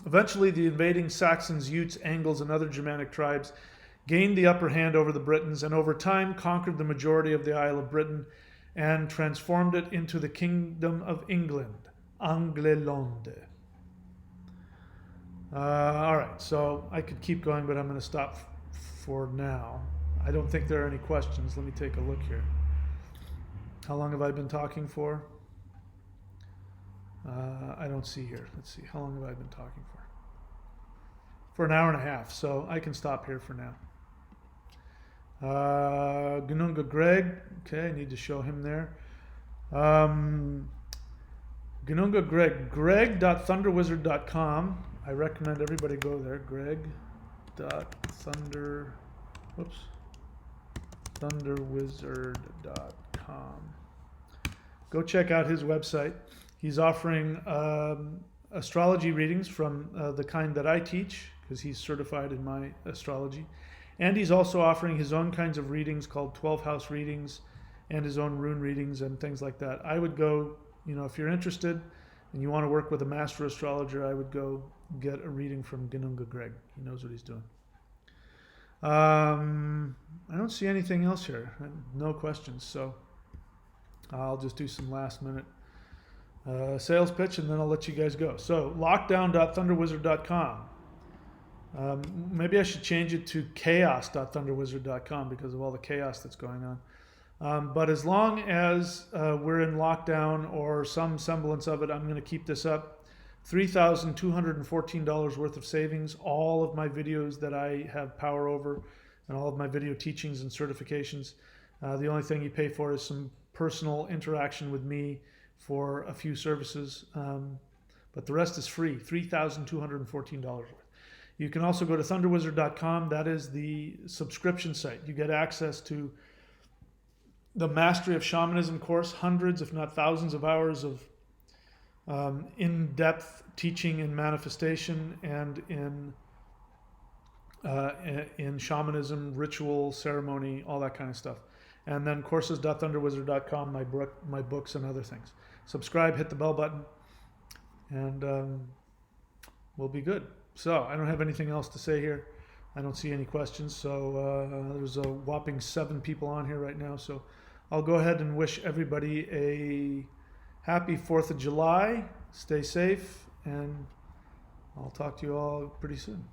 Eventually, the invading Saxons, Utes, Angles, and other Germanic tribes gained the upper hand over the Britons, and over time conquered the majority of the Isle of Britain and transformed it into the Kingdom of England, Anglelonde. All right, so I could keep going, but I'm going to stop for now. I don't think there are any questions. Let me take a look here. How long have I been talking for? I don't see here. Let's see. How long have I been talking for? For an hour and a half, so I can stop here for now. Gununga Greg. Okay, I need to show him there. Gununga Greg. Greg.thunderwizard.com. I recommend everybody go there. Thunderwizard.com. Go check out his website. He's offering astrology readings from the kind that I teach, because he's certified in my astrology. And he's also offering his own kinds of readings called 12 house readings and his own rune readings and things like that. I would go, if you're interested and you want to work with a master astrologer, I would go get a reading from Gununga Greg. He knows what he's doing. I don't see anything else here. No questions. So I'll just do some last minute sales pitch, and then I'll let you guys go. So lockdown.thunderwizard.com. Maybe I should change it to chaos.thunderwizard.com because of all the chaos that's going on. But as long as we're in lockdown or some semblance of it, I'm going to keep this up. $3,214 worth of savings. All of my videos that I have power over and all of my video teachings and certifications. The only thing you pay for is some personal interaction with me for a few services. But the rest is free, $3,214 worth. You can also go to thunderwizard.com. That is the subscription site. You get access to the Mastery of Shamanism course, hundreds, if not thousands of hours of in-depth teaching and manifestation and in shamanism, ritual, ceremony, all that kind of stuff. And then courses.thunderwizard.com, my books and other things. Subscribe, hit the bell button, and we'll be good. So I don't have anything else to say here. I don't see any questions. So there's a whopping 7 people on here right now. So I'll go ahead and wish everybody a happy 4th of July. Stay safe, and I'll talk to you all pretty soon.